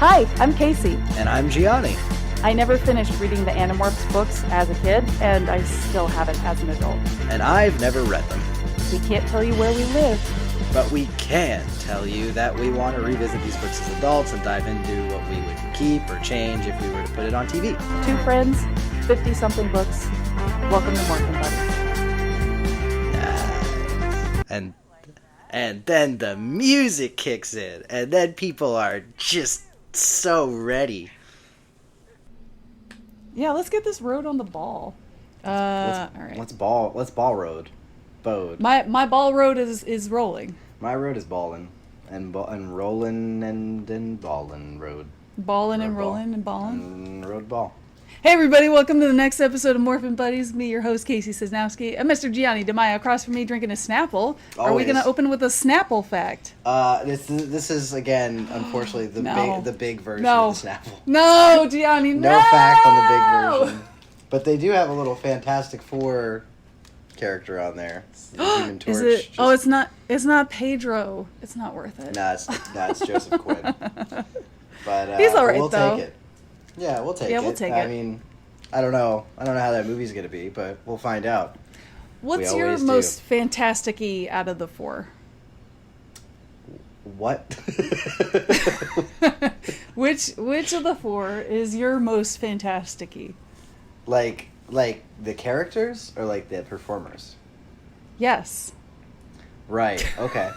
Hi, I'm Kacey. And I'm Gianni. I never finished reading the Megamorphs books as a kid, and I still haven't as an adult. And I've never read them. We can't tell you where we live. But we can tell you that we want to revisit these books as adults and dive into what we would keep or change if we were to put it on TV. Two friends, 50-something books. Welcome to morphinbuddies. And then the music kicks in, and then people are just so ready. Yeah, let's get this road on the ball. All right. Let's ball road. Bode. My ball road is rolling. My road is ballin'. And rollin' and ballin' road. Ballin' Road and ball. rollin' and ballin'. And road ball. Hey everybody, welcome to the next episode of Morphin Buddies. Me, your host, Kacey Cisnowski, and Mr. Gianni DeMaio across from me drinking a Snapple. Always. Are we going to open with a Snapple fact? This is, again, unfortunately, the big version No. of the Snapple. No, Gianni, no! No fact on the big version. But they do have a little Fantastic Four character on there. It's the Human Torch. Is it? Just- Oh, it's not Pedro. It's not worth it. Nah, it's Joseph Quinn. But He's all right, we'll though. take it. Yeah, we'll take it. Yeah, we'll take I it. mean, I don't know how that movie's gonna be, but we'll find out. What's We your always most fantastic-y out of the four? What? Which of the four is your most fantastic-y? like the characters or like the performers? Yes. Right. Okay.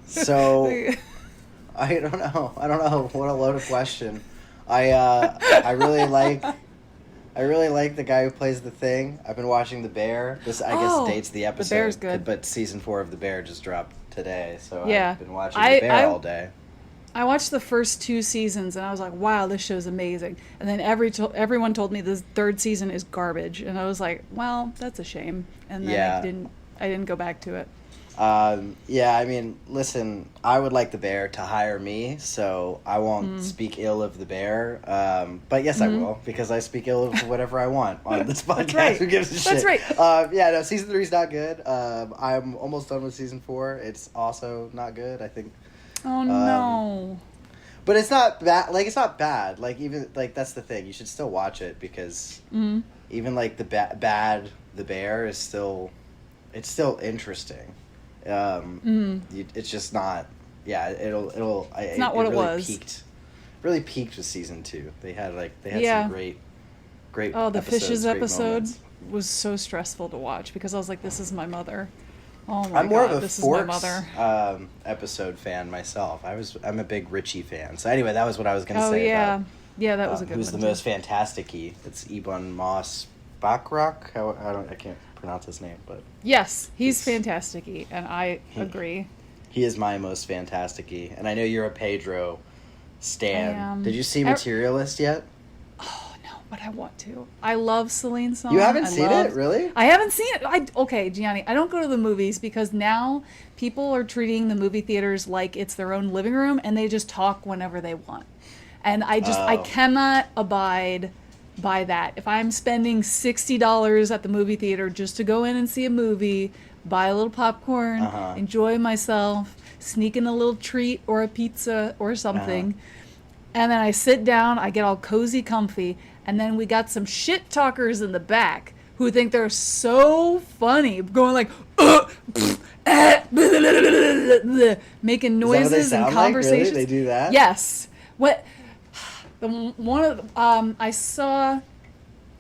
So I don't know. What a loaded question. I really like the guy who plays the Thing. I've been watching The Bear. This I guess dates the episode. The Bear's good. But season 4 of The Bear just dropped today, so Yeah. I've been watching The Bear all day. I watched the first 2 seasons and I was like, wow, this show's amazing. And then everyone told me the third season is garbage. And I was like, well, that's a shame. And then Yeah. I didn't go back to it. Yeah, I mean, listen, I would like The Bear to hire me, so I won't speak ill of The Bear. But yes, I will, because I speak ill of whatever I want on this podcast. That's right. Who gives a shit? That's right. Yeah, no, season 3 is not good. I'm almost done with season 4. It's also not good, I think. Oh, no. But it's not bad. Like, it's not bad. Like, even, like, that's the thing. You should still watch it, because even, like, the The Bear is still, it's still interesting. It's just not. Yeah, it's not what it really was. Really peaked with season 2. They had Yeah. some great. Oh, the episodes, Fishes great episode moments. was so stressful to watch because I was like, this is my mother. Oh my I'm more God, of a this is my Forks mother. episode fan myself. I'm a big Richie fan. So anyway, that was what I was going to Oh, say. yeah. About, Yeah, that was a good who's one. the most fantastic-y? It's Ebon Moss Bachrach. I can't pronounce his name, but Yes, he's fantastic-y, and I agree. he is my most fantastic-y. And I know you're a Pedro stan. I am. Did you see Materialist yet? Oh, no, but I want to. I love Celine Song. You haven't seen it, really? I haven't seen it. Okay, Gianni, I don't go to the movies because now people are treating the movie theaters like it's their own living room, and they just talk whenever they want. And I cannot abide by that. If I'm spending $60 at the movie theater just to go in and see a movie, buy a little popcorn, enjoy myself, sneak in a little treat or a pizza or something, and then I sit down, I get all cozy comfy, and then we got some shit talkers in the back who think they're so funny, going like, making noises and conversations. Really? They do that? Yes. I saw,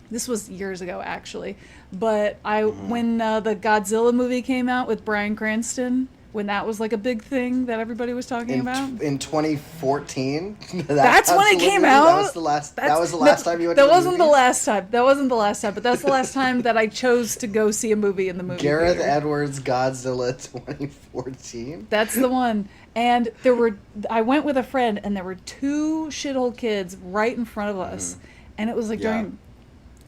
this was years ago actually, but when the Godzilla movie came out with Bryan Cranston, when that was like a big thing that everybody was talking about in 2014. That's when it came out. That was the last time you went to the That wasn't the movies? last time. That wasn't the last time, but that's the last time that I chose to go see a movie in the movie Gareth theater. Edwards Godzilla 2014. That's the one. And I went with a friend, and there were 2 shithole kids right in front of us, and it was like during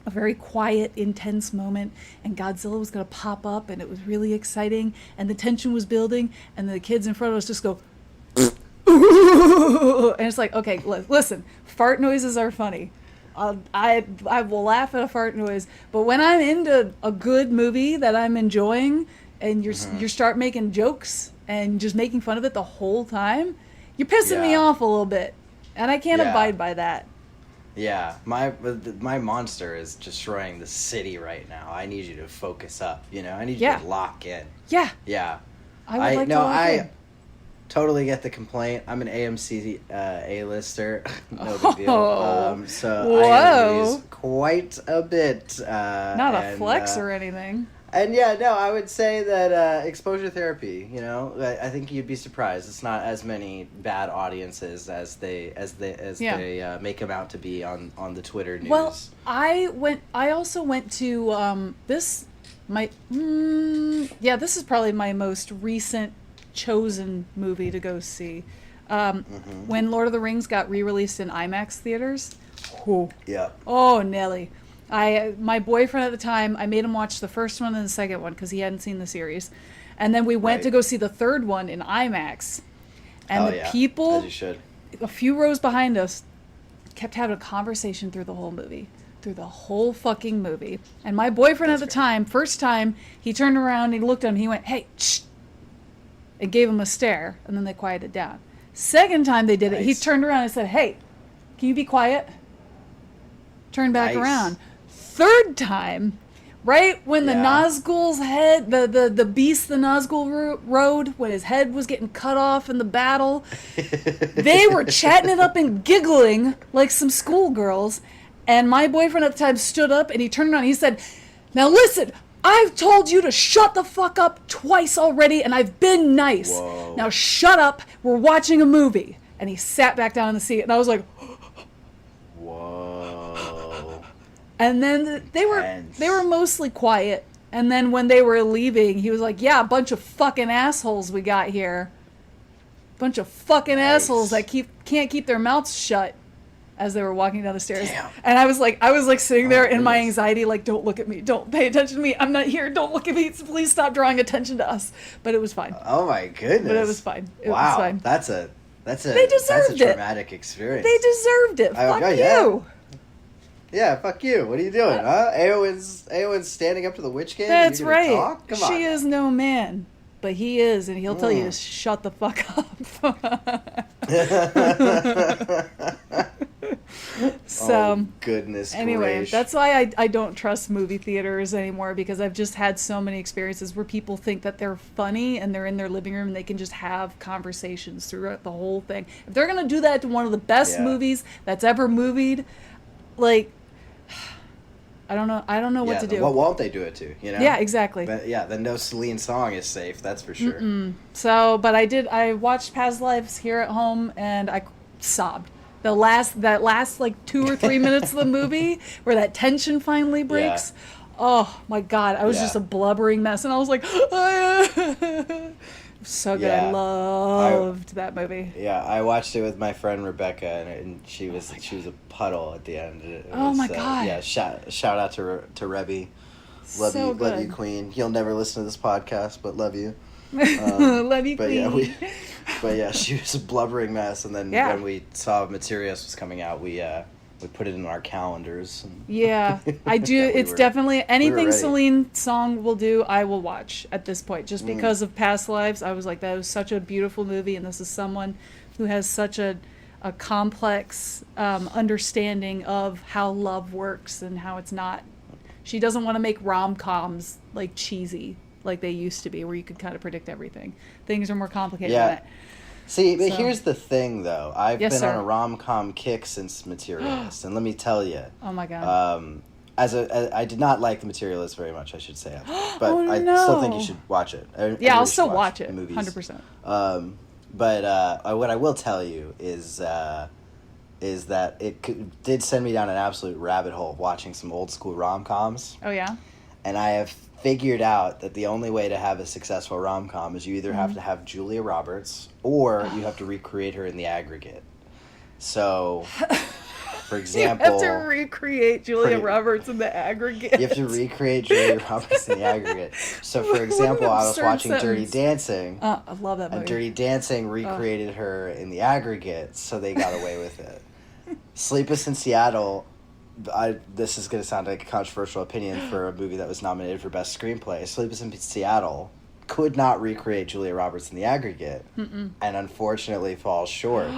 a very quiet, intense moment, and Godzilla was going to pop up, and it was really exciting, and the tension was building, and the kids in front of us just go, and it's like, okay, listen, fart noises are funny. I will laugh at a fart noise, but when I'm into a good movie that I'm enjoying, and you start making jokes and just making fun of it the whole time, you're pissing me off a little bit. And I can't Yeah. abide by that. Yeah, my monster is destroying the city right now. I need you to focus up. I need you Yeah. to lock in. Yeah. Yeah. I would like to lock in. Totally get the complaint. I'm an AMC A-lister. No big deal. Oh. So Whoa. I get movies quite a bit. Not a flex or anything. And yeah, no, I would say that exposure therapy. I think you'd be surprised. It's not as many bad audiences as they make them out to be on the Twitter news. Well, I also went to this. This is probably my most recent chosen movie to go see. When Lord of the Rings got re-released in IMAX theaters. Whew. Yeah. Oh, Nelly. My boyfriend at the time, I made him watch the first one and the second one because he hadn't seen the series. And then we went to go see the third one in IMAX. And people, as you should, a few rows behind us, kept having a conversation through the whole movie. Through the whole fucking movie. And my boyfriend at the time, first time, he turned around and he looked at him, he went, "Hey, shh," and gave him a stare, and then they quieted down. Second time they did it, he turned around and said, "Hey, can you be quiet?" Turned back around. Third time, right when the Nazgul's head, the beast the Nazgul rode, when his head was getting cut off in the battle, they were chatting it up and giggling like some schoolgirls. And my boyfriend at the time stood up and he turned around and he said, "Now listen, I've told you to shut the fuck up twice already and I've been nice. Whoa. Now shut up, we're watching a movie." And he sat back down in the seat and I was like, whoa. And then they were mostly quiet. And then when they were leaving, he was like, "Yeah, a bunch of fucking assholes we got here. Bunch of fucking assholes that can't keep their mouths shut." As they were walking down the stairs. Damn. And I was like sitting there in my anxiety, like, "Don't look at me. Don't pay attention to me. I'm not here. Don't look at me. Please stop drawing attention to us." But it was fine. Oh my goodness. But it was fine. It wow. was fine. That's a They deserved that's a traumatic experience. They deserved it. Fuck you. Yeah, fuck you. What are you doing, huh? Aowen's standing up to the witch king? That's right. Talk? Come on. She is no man. But he is, and he'll tell you to shut the fuck up. So, oh, goodness anyway, gracious. that's why I don't trust movie theaters anymore, because I've just had so many experiences where people think that they're funny and they're in their living room and they can just have conversations throughout the whole thing. If they're going to do that to one of the best movies that's ever movied, like, I don't know what to do. What won't they do it to, Yeah, exactly. But, then no Celine song is safe, that's for sure. So, but I watched Past Lives here at home and I sobbed. That last like 2 or 3 minutes of the movie where that tension finally breaks. Oh my God, I was just a blubbering mess and I was like, so good. I loved that movie. Yeah, I watched it with my friend Rebecca and she was a puddle at the end. My God. Yeah, shout out to Rebby. Love you, Queen. You'll never listen to this podcast, but love you. Love you, Queen. But yeah, she was a blubbering mess, and then when we saw Materials was coming out, we put it in our calendars. Yeah, I do. It's definitely anything Celine song will do, I will watch at this point, just because of Past Lives. I was like, that was such a beautiful movie, and this is someone who has such a complex understanding of how love works and how it's not. She doesn't want to make rom-coms like cheesy like they used to be, where you could kind of predict everything. Things are more complicated than that. See, but here's the thing, though. I've been on a rom-com kick since Materialist, and let me tell you. Oh my God. I did not like The Materialist very much, I should say, but I still think you should watch it. I'll still watch it, 100%. But what I will tell you is that it did send me down an absolute rabbit hole watching some old school rom-coms. Oh yeah. And I have figured out that the only way to have a successful rom-com is you either have to have Julia Roberts or you have to recreate her in the aggregate. So, for example... You have to recreate Julia Roberts in the aggregate. You have to recreate Julia Roberts in the aggregate. So, for example, I was watching Dirty Dancing. I love that movie. And Dirty Dancing recreated her in the aggregate, so they got away with it. Sleepless in Seattle... this is going to sound like a controversial opinion for a movie that was nominated for Best Screenplay. Sleepless in Seattle could not recreate Julia Roberts in the aggregate, and unfortunately falls short.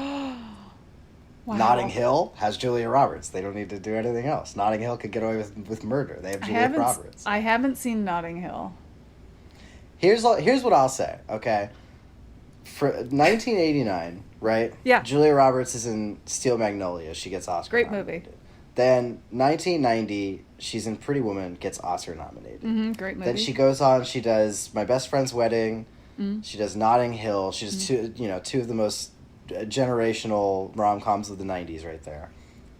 Wow. Notting Hill has Julia Roberts. They don't need to do anything else. Notting Hill could get away with murder. They have Julia Roberts. I haven't seen Notting Hill. Here's what I'll say, okay? For 1989, right? Yeah. Julia Roberts is in Steel Magnolias. She gets Oscar Great nominated. movie. Then 1990, she's in Pretty Woman, gets Oscar nominated. Great movie. Then she goes on, she does My Best Friend's Wedding. She does Notting Hill. She does two of the most generational rom-coms of the 90s right there.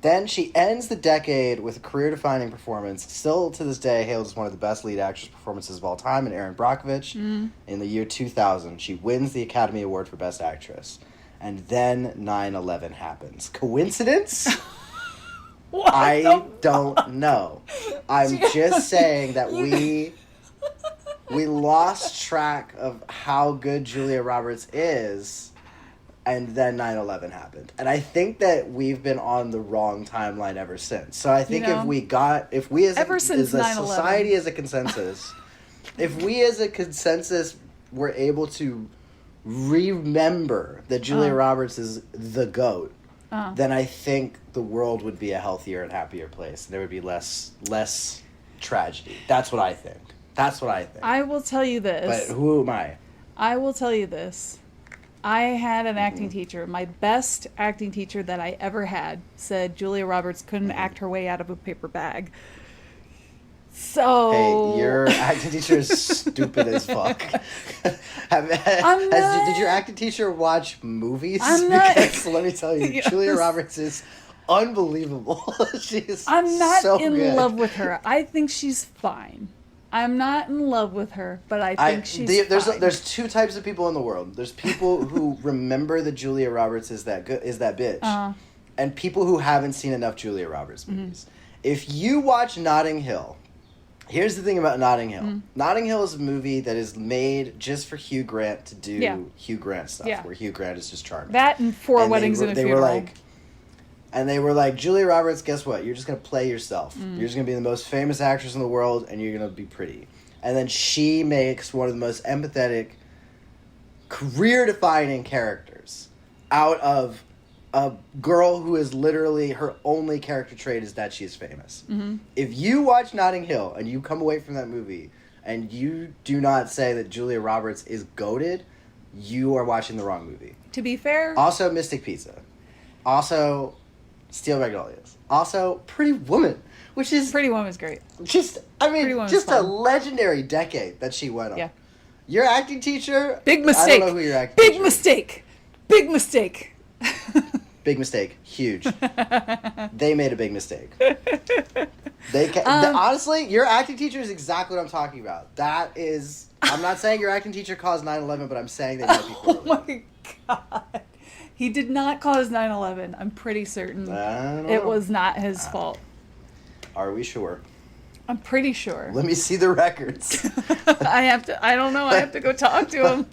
Then she ends the decade with a career-defining performance, still to this day hailed as one of the best lead actress performances of all time, in Erin Brockovich. In the year 2000, she wins the Academy Award for Best Actress. And then 9/11 happens. Coincidence? I don't know. I'm just saying that we lost track of how good Julia Roberts is, and then 9/11 happened. And I think that we've been on the wrong timeline ever since. So I think if we as a society, as a consensus, if we as a consensus were able to remember that Julia Roberts is the GOAT, then I think the world would be a healthier and happier place. There would be less tragedy. That's what I think. I will tell you this. But who am I? I will tell you this. I had an acting teacher. My best acting teacher that I ever had said Julia Roberts couldn't act her way out of a paper bag. So... Hey, your acting teacher is stupid as fuck. Did your acting teacher watch movies? I'm not... Because let me tell you, Julia Roberts is unbelievable. I'm not so in good. love with her. I think she's fine. I'm not in love with her, but I think she's fine. There's two types of people in the world. There's people who remember that Julia Roberts is that bitch, and people who haven't seen enough Julia Roberts movies. If you watch Notting Hill, here's the thing about Notting Hill. Notting Hill is a movie that is made just for Hugh Grant to do Hugh Grant stuff, where Hugh Grant is just charming. That and Four Weddings and a Funeral. And they were like, Julia Roberts, guess what? You're just going to play yourself. You're just going to be the most famous actress in the world, and you're going to be pretty. And then she makes one of the most empathetic, career-defining characters out of a girl who is literally, her only character trait is that she's famous. If you watch Notting Hill, and you come away from that movie, and you do not say that Julia Roberts is goated, you are watching the wrong movie. To be fair... Also, Mystic Pizza. Also... Steel Magnolias. Also, Pretty Woman, which is... Pretty Woman's great. Just a legendary decade that she went on. Yeah. Your acting teacher... Big mistake. I don't know who your acting teacher is. Big mistake. Big mistake. Big mistake. Huge. They made a big mistake. Honestly, your acting teacher is exactly what I'm talking about. That is... I'm not saying your acting teacher caused 9/11, but I'm saying they might be correlated. Oh my God. He did not cause 9/11. I'm pretty certain it was not his fault. Are we sure? I'm pretty sure. Let me see the records. I don't know. I have to go talk to him.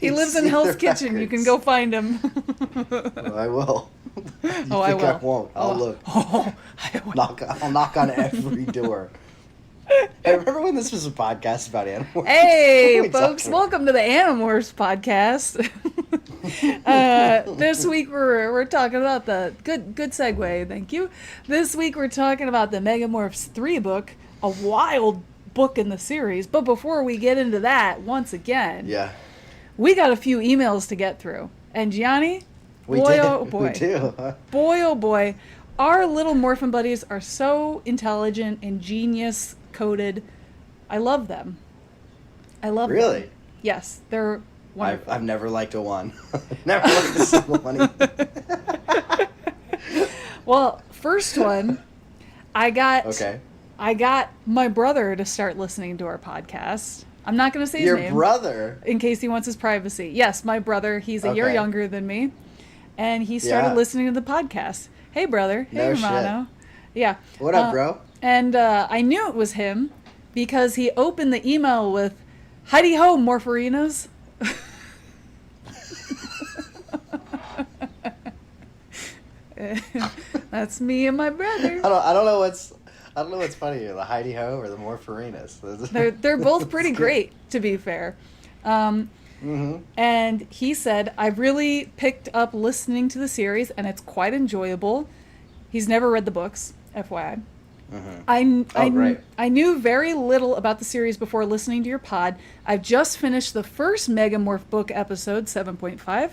He lives in Hell's Kitchen. Records. You can go find him. Well, I will. I will. I won't. I'll look. I will. I'll knock on every door. Hey, remember when this was a podcast about Animorphs? Hey, folks, welcome to the Animorphs podcast. This week we're talking about the good segue, thank you. This week we're talking about the Megamorphs 3 book, a wild book in the series. But before we get into that, once again, we got a few emails to get through. And Gianni, oh boy, we do. Boy, oh boy, our little morphin buddies are so intelligent and genius coded. I love them. I love them. Really? Yes, they're wonderful. I've never liked a one. Never liked a single one. Well, first one, I got my brother to start listening to our podcast. I'm not going to say his name. Your brother? In case he wants his privacy. Yes, my brother. He's a year younger than me. And he started listening to the podcast. Hey, brother. Hey, Romano. Yeah. What up, bro? And I knew it was him because he opened the email with, "Heidi ho, Morpharinas." That's me and my brother. I don't know what's funnier, the Heidi Ho or the Morpharinas. They're both pretty great, to be fair. Mm-hmm. And he said, I've really picked up listening to the series, and it's quite enjoyable. He's never read the books, FYI. Great. I knew very little about the series before listening to your pod. I've just finished the first Megamorph book episode, 7.5,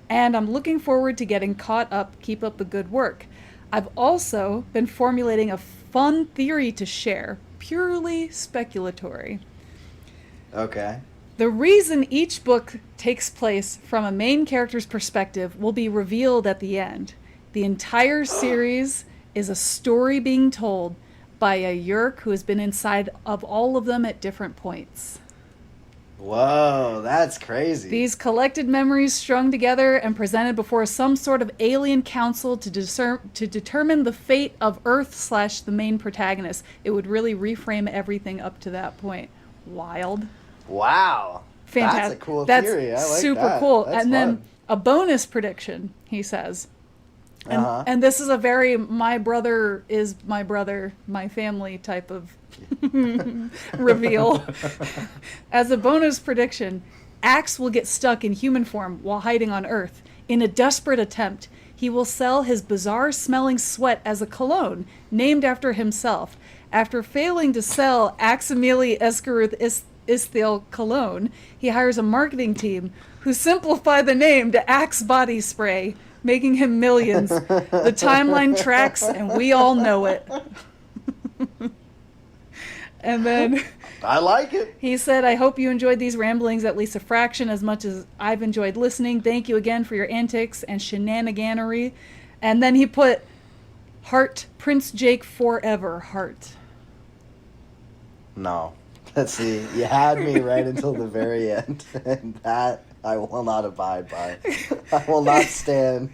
and I'm looking forward to getting caught up. Keep up the good work. I've also been formulating a fun theory to share, purely speculatory. Okay. The reason each book takes place from a main character's perspective will be revealed at the end. The entire series is a story being told by a Yeerk who has been inside of all of them at different points. Whoa, that's crazy. These collected memories strung together and presented before some sort of alien council to determine the fate of Earth / the main protagonist. It would really reframe everything up to that point. Wild. Wow. Fantastic. That's a cool That's theory. I like super that. cool. That's and then fun. a bonus prediction, he says. And this is a very my brother is my brother, my family type of reveal. As a bonus prediction, Axe will get stuck in human form while hiding on Earth. In a desperate attempt, he will sell his bizarre-smelling sweat as a cologne, named after himself. After failing to sell Aximili Escaruth Isthiel cologne, he hires a marketing team who simplify the name to Axe Body Spray, making him millions. The timeline tracks, and we all know it. And then I like it. He said, I hope you enjoyed these ramblings at least a fraction as much as I've enjoyed listening. Thank you again for your antics and shenaniganery. And then he put, heart, Prince Jake forever, heart. No. Let's see. You had me right until the very end. And that I will not abide by. I will not stand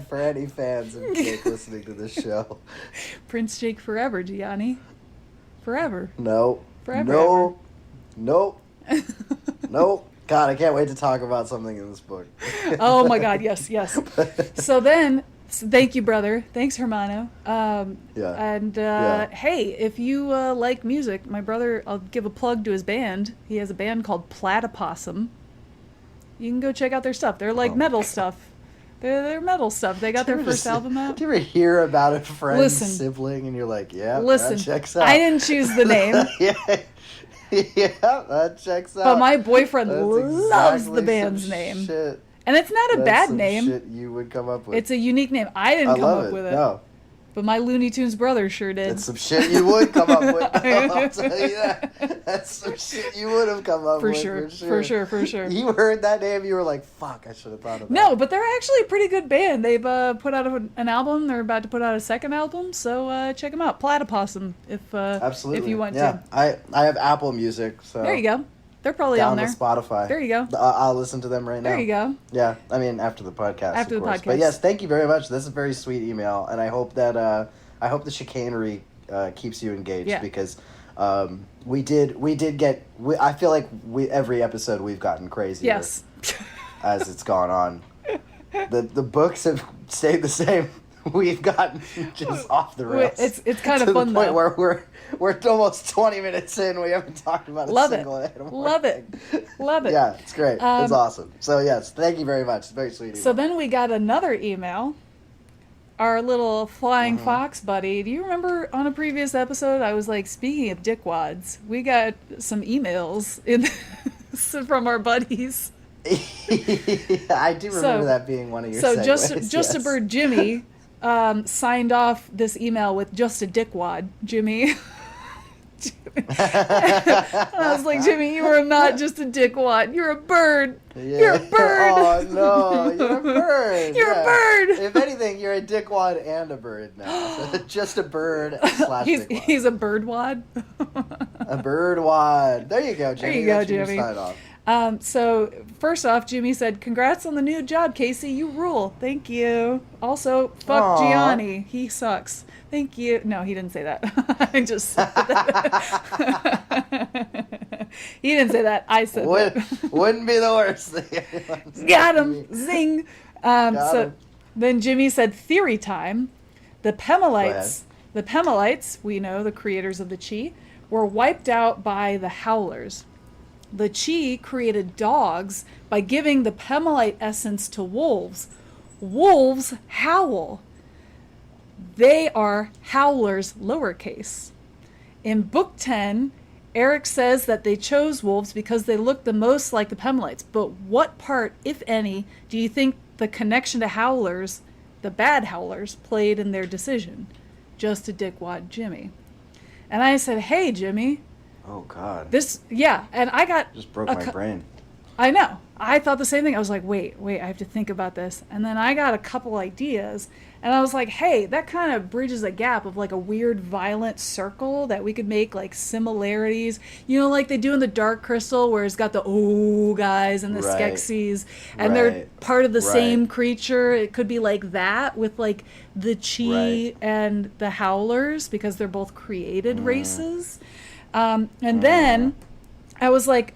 for any fans of Jake listening to this show. Prince Jake forever, Gianni. Forever. No. Forever. No. Nope. Nope. God, I can't wait to talk about something in this book. Oh my God, yes. So then, thank you, brother. Thanks, Hermano. And hey, if you like music, my brother, I'll give a plug to his band. He has a band called Platypossum. You can go check out their stuff. They're like metal stuff. They're metal stuff. They got their first album out. Do you ever hear about a friend's sibling and you're like, yeah, that checks out? I didn't choose the name. yeah, that checks out. But my boyfriend loves the band's name. Shit. And it's not a bad name. Shit you would come up with. It's a unique name. I didn't come up with it. No. But my Looney Tunes brother sure did. It's some shit you would come up with. I'll tell you that. That's some shit you would have come up with. For sure. You heard that name, you were like, fuck, I should have thought of that. No, but they're actually a pretty good band. They've put out an album. They're about to put out a second album, so check them out. Platypossum, Absolutely. if you want to. I have Apple Music, so... There you go. They're probably down on there. Spotify. There you go. I'll listen to them right now. There you go. Yeah, I mean, after the podcast, After of the course. podcast. But yes, thank you very much. This is a very sweet email, and I hope that... I hope the chicanery keeps you engaged because we did get. I feel like every episode we've gotten crazier. Yes. As it's gone on, the books have stayed the same. We've gotten just off the rails. It's kind of to fun the point though. where we're almost 20 minutes in. We haven't talked about a single animal. Love it. Yeah, it's great. It's awesome. So yes, thank you very much. It's very sweet. So then we got another email. Our little flying fox buddy. Do you remember on a previous episode I was like, speaking of dickwads, we got some emails from our buddies. I do remember that being one of your segues. So just a bird Jimmy signed off this email with just a dickwad, Jimmy. I was like, Jimmy, you are not just a dickwad. You're a bird. Yeah. You're a bird. Oh, no. You're a bird. You're a bird. If anything, you're a dickwad and a bird now. So just a bird / dickwad. He's a birdwad. A birdwad. There you go, Jimmy. There you go, Jimmy. Sign off. So first off, Jimmy said, congrats on the new job, Kacey. You rule. Thank you. Also, fuck Gianni. He sucks. Thank you. No, he didn't say that. I just said that. He didn't say that. I said that. Wouldn't be the worst thing. Got him. Zing. Then Jimmy said, theory time. The Pemalites, we know, the creators of the Chi, were wiped out by the Howlers. the Chi created dogs by giving the Pemalite essence to wolves. Wolves howl. They are howlers, lowercase. In Book 10, Eric says that they chose wolves because they look the most like the Pemalites. But what part, if any, do you think the connection to howlers, the bad howlers, played in their decision? Just a dickwad Jimmy. And I said, hey, Jimmy. Oh, God. And I got... Just broke my brain. I know. I thought the same thing. I was like, wait, I have to think about this. And then I got a couple ideas. And I was like, hey, that kind of bridges a gap of like a weird violent circle that we could make like similarities. You know, like they do in the Dark Crystal where it's got the guys and the Skeksis. And they're part of the same creature. It could be like that with like the Chi and the Howlers because they're both created races. And then I was like...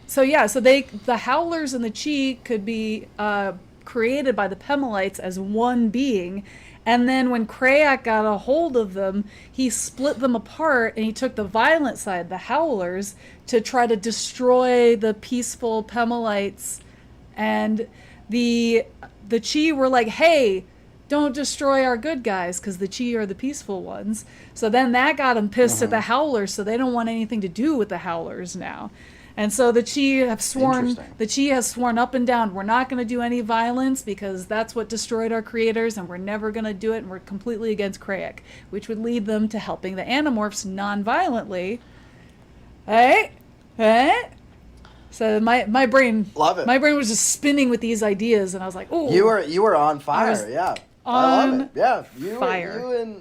So the Howlers and the Chi could be created by the Pemalites as one being, and then when Krayak got a hold of them, he split them apart and he took the violent side, the Howlers, to try to destroy the peaceful Pemalites, and the Chi were like, hey, don't destroy our good guys because the Chi are the peaceful ones. So then that got them pissed at the Howlers, so they don't want anything to do with the Howlers now. And so the Chi has sworn up and down, we're not going to do any violence because that's what destroyed our creators and we're never going to do it and we're completely against Krayak, which would lead them to helping the Animorphs non-violently. Hey? So my brain... Love it. My brain was just spinning with these ideas and I was like, ooh. You were on fire, yeah. I love it. Yeah, fire.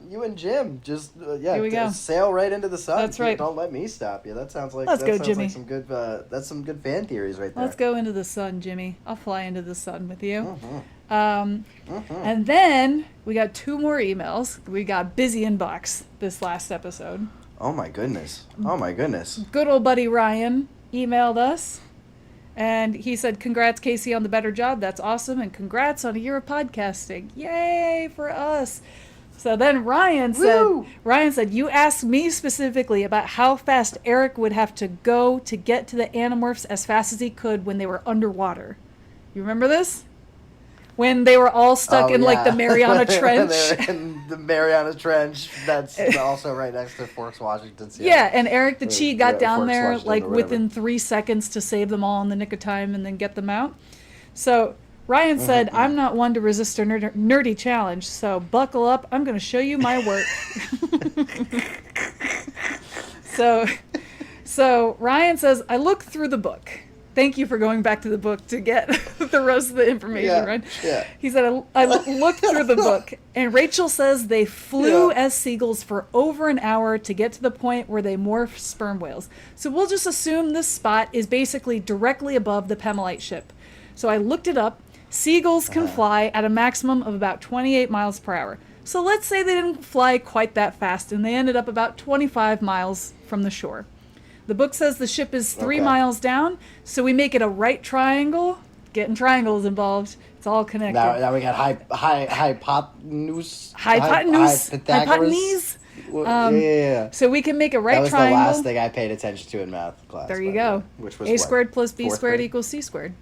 You and Jim just Here we go. sail right into the sun. That's right. Don't let me stop you. That sounds like Jimmy. Like some good. That's some good fan theories right there. Let's go into the sun, Jimmy. I'll fly into the sun with you. And then we got 2 more emails. We got busy inbox this last episode. Oh my goodness. Good old buddy Ryan emailed us. And he said, congrats, Kacey, on the better job. That's awesome. And congrats on a year of podcasting. Yay for us. So then Ryan said, you asked me specifically about how fast Eric would have to go to get to the Animorphs as fast as he could when they were underwater. You remember this? When they were all stuck in like the Mariana Trench. They're in the Mariana Trench. That's also right next to Forks, Washington. Yeah, and Eric the Chi got down there like within 3 seconds to save them all in the nick of time and then get them out. So Ryan said, I'm not one to resist a nerdy challenge, so buckle up. I'm going to show you my work. So Ryan says, I looked through the book. Thank you for going back to the book to get the rest of the information, right? Yeah. He said, I looked through the book, and Rachel says they flew as seagulls for over an hour to get to the point where they morphed sperm whales. So we'll just assume this spot is basically directly above the Pemalite ship. So I looked it up. Seagulls can fly at a maximum of about 28 miles per hour. So let's say they didn't fly quite that fast, and they ended up about 25 miles from the shore. The book says the ship is 3 miles down, so we make it a right triangle. Getting triangles involved. It's all connected. Now we got hypotenuse. Hypotenuse. So we can make a right triangle. That was the last thing I paid attention to in math class. There you go. Which was A squared plus B squared grade? equals C squared.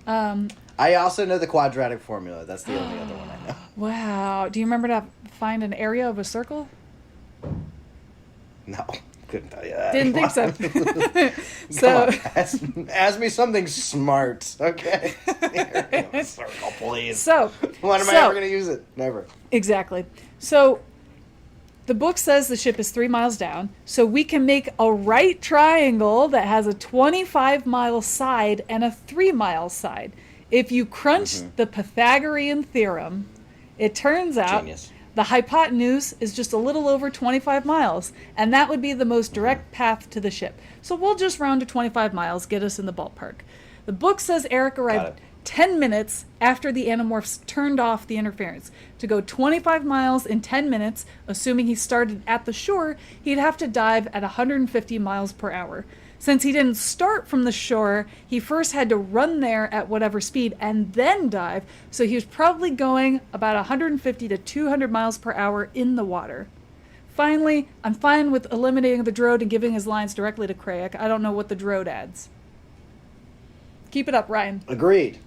I also know the quadratic formula. That's the only other one I know. Wow. Do you remember to find an area of a circle? No. Couldn't tell you that. Didn't think so. So ask me something smart, okay? Circle, please. So when am I ever going to use it? Never. Exactly. So the book says the ship is 3 miles down, so we can make a right triangle that has a 25-mile side and a 3-mile side. If you crunch the Pythagorean theorem, it turns out Genius. The hypotenuse is just a little over 25 miles, and that would be the most direct path to the ship. So we'll just round to 25 miles, get us in the ballpark. The book says Eric arrived 10 minutes after the Animorphs turned off the interference. To go 25 miles in 10 minutes, assuming he started at the shore, he'd have to dive at 150 miles per hour. Since he didn't start from the shore, he first had to run there at whatever speed and then dive, so he was probably going about 150 to 200 miles per hour in the water. Finally, I'm fine with eliminating the Drode and giving his lines directly to Craig. I don't know what the Drode adds. Keep it up, Ryan. Agreed.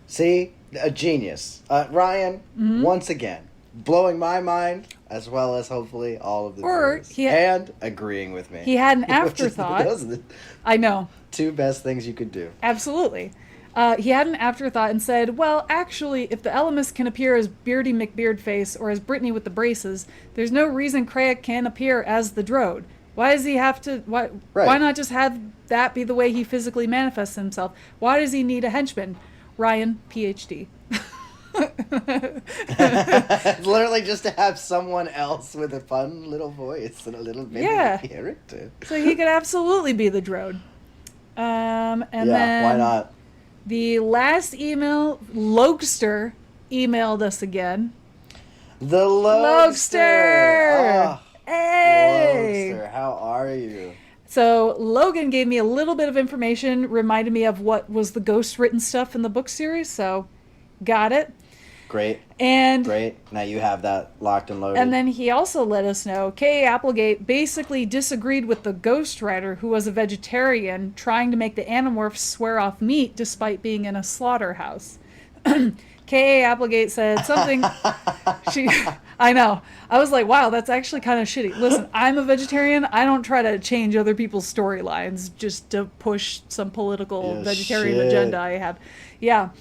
See? A genius. Ryan, once again, blowing my mind, as well as hopefully all of the viewers. And agreeing with me. He had an afterthought. Those are the I know. two best things you could do. Absolutely. He had an afterthought and said, well, actually, if the Elemist can appear as Beardy McBeardface or as Brittany with the braces, there's no reason Craig can appear as the Drode. Why does he have to... Why not just have that be the way he physically manifests himself? Why does he need a henchman? Ryan, PhD. Literally just to have someone else with a fun little voice and a little bit of character. So he could absolutely be the Drode. And then why not? The last email, Logster emailed us again. The Logster! Oh, hey! Logster, how are you? So Logan gave me a little bit of information, reminded me of what was the ghost written stuff in the book series, so got it. Great. Great. Now you have that locked and loaded. And then he also let us know K.A. Applegate basically disagreed with the ghostwriter who was a vegetarian trying to make the Animorphs swear off meat despite being in a slaughterhouse. K.A. Applegate said something... I know. I was like, wow, that's actually kind of shitty. Listen, I'm a vegetarian. I don't try to change other people's storylines just to push some political vegetarian agenda I have. Yeah.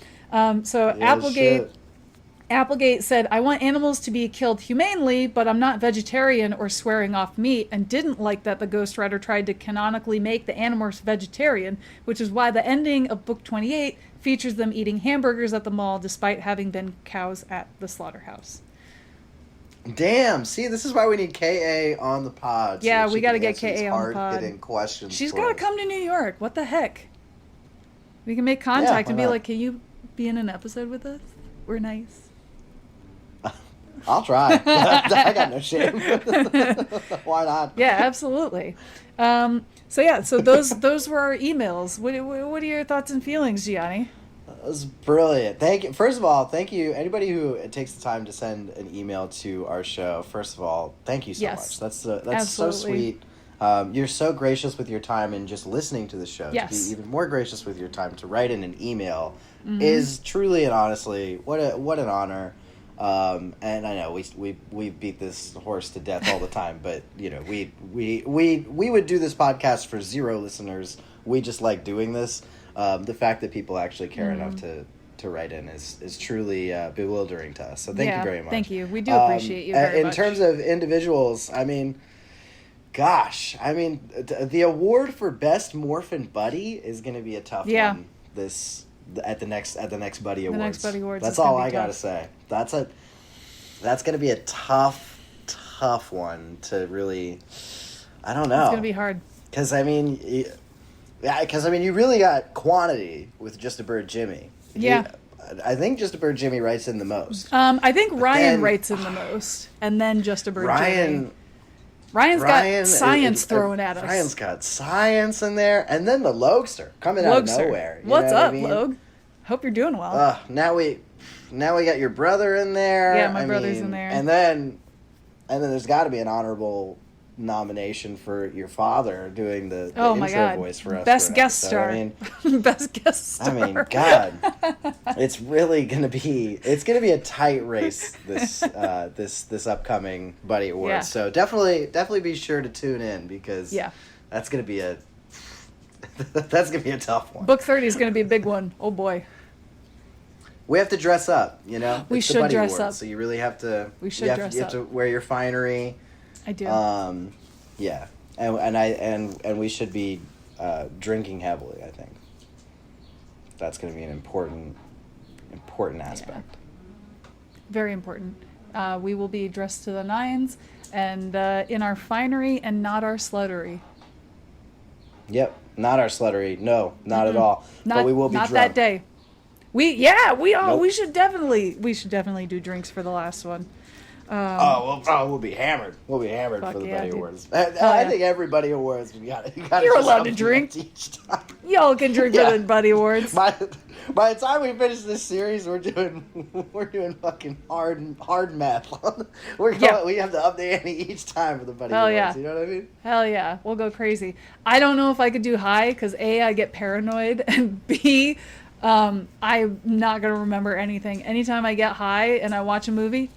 Applegate said, I want animals to be killed humanely, but I'm not vegetarian or swearing off meat, and didn't like that the ghostwriter tried to canonically make the Animorphs vegetarian, which is why the ending of Book 28 features them eating hamburgers at the mall despite having been cows at the slaughterhouse. Damn, see, this is why we need K.A. on the pod. Yeah, we got to get K.A. on the pod. Hard-hitting questions. She's got to come to New York. What the heck? We can make contact and be like, can you be in an episode with us? We're nice. I'll try. I got no shame. Why not? Yeah, absolutely. So those were our emails. What are your thoughts and feelings, Gianni? That was brilliant. Thank you. First of all, thank you. Anybody who takes the time to send an email to our show, first of all, thank you so much. That's so sweet. You're so gracious with your time and just listening to the show. Yes. To be even more gracious with your time to write in an email is truly and honestly what an honor. And I know we beat this horse to death all the time, but you know we would do this podcast for 0 listeners. We just like doing this. The fact that people actually care enough to write in is truly bewildering to us. So thank you very much. Thank you. We do appreciate you very much. In terms of individuals, I mean, the award for best Morphin Buddy is going to be a tough one. At the next Buddy Awards. The next Buddy Awards. That's all I gotta say. That's gonna be a tough one to really. I don't know. It's gonna be hard. Because you really got quantity with Just a Bird Jimmy. Yeah. I think Just a Bird Jimmy writes in the most. I think Ryan writes in the most, and then Just a Bird Jimmy. Ryan's got science thrown at us. Ryan's got science in there, and then the Logster coming out of nowhere. What's up, Log? Hope you're doing well. Now we got your brother in there. Yeah, my brother's in there. And then there's got to be an honorable nomination for your father doing the intro voice for us. Best guest star. Best guest star. I mean, God, it's really gonna be a tight race this upcoming Buddy Awards. Yeah. So definitely be sure to tune in because that's gonna be a tough one. Book 30 is gonna be a big one. Oh boy. We have to dress up, you know. We should dress up. So you really have to. We should dress up. You have to wear your finery. I do. Yeah, and we should be drinking heavily. I think that's going to be an important aspect. Yeah. Very important. We will be dressed to the nines and in our finery and not our sluttery. Yep, not our sluttery. No, not at all. But we will be not drunk. that day. We should definitely do drinks for the last one. We'll be hammered. We'll be hammered Fuck for the yeah, Buddy dude. Awards. Hell I yeah. think everybody awards. You're allowed to drink. Each time. Y'all can drink Yeah. for the Buddy Awards. By the time we finish this series, we're doing fucking hard meth. We have to up the ante each time for the Buddy Hell Awards. yeah. You know what I mean? Hell yeah, we'll go crazy. I don't know if I could do high because A, I get paranoid, and B, I'm not gonna remember anything. Anytime I get high and I watch a movie,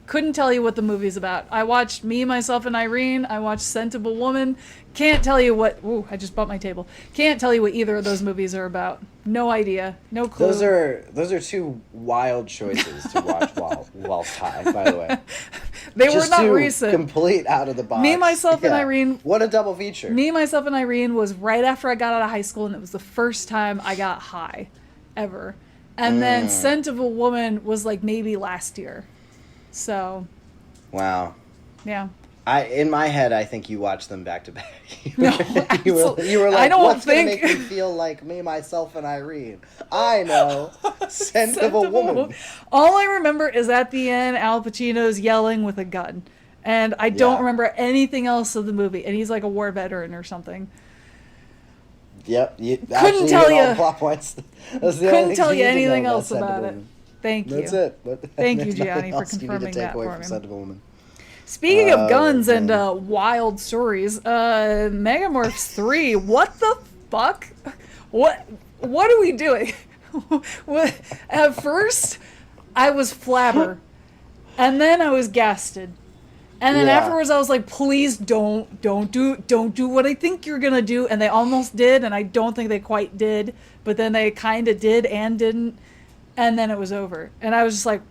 couldn't tell you what the movie's about. I watched Me, Myself, and Irene. I watched Scent of a Woman. Can't tell you what. Ooh, I just bumped my table. Can't tell you what either of those movies are about. No idea. No clue. Those are two wild choices to watch while high. By the way, they just were not two recent. complete out of the box. Me, Myself, and Irene. What a double feature. Me, Myself, and Irene was right after I got out of high school, and it was the first time I got high, ever. And then Scent of a Woman was like maybe last year. So. Wow. Yeah. In my head, I think you watched them back to back. No, you were like, I don't what's think... going to make me feel like Me, Myself, and Irene? I know. Scent of a Woman. All I remember is at the end, Al Pacino's yelling with a gun. And I don't remember anything else of the movie. And he's like a war veteran or something. Yep. Couldn't tell you. All the plot points. Couldn't tell you anything else about it. Thank you. That's it. But Thank you, Gianni, for confirming that for me. Scent of a Woman. Speaking of guns and wild stories, Megamorphs 3, what the fuck? What are we doing? At first, I was flabber, and then I was gasted. And then afterwards I was like, please don't do what I think you're gonna do. And they almost did, and I don't think they quite did, but then they kind of did and didn't. And then it was over. And I was just like,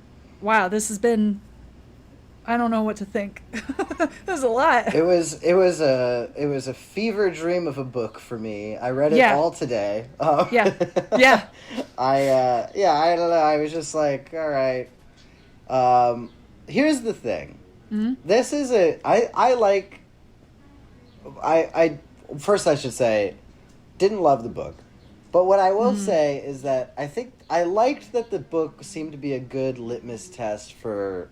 wow, this has been, I don't know what to think. There's a lot. It was a fever dream of a book for me. I read it all today. Yeah. I don't know. I was just like, all right. Here's the thing. Mm-hmm. This is I first I should say, didn't love the book. But what I will say is that I think I liked that the book seemed to be a good litmus test for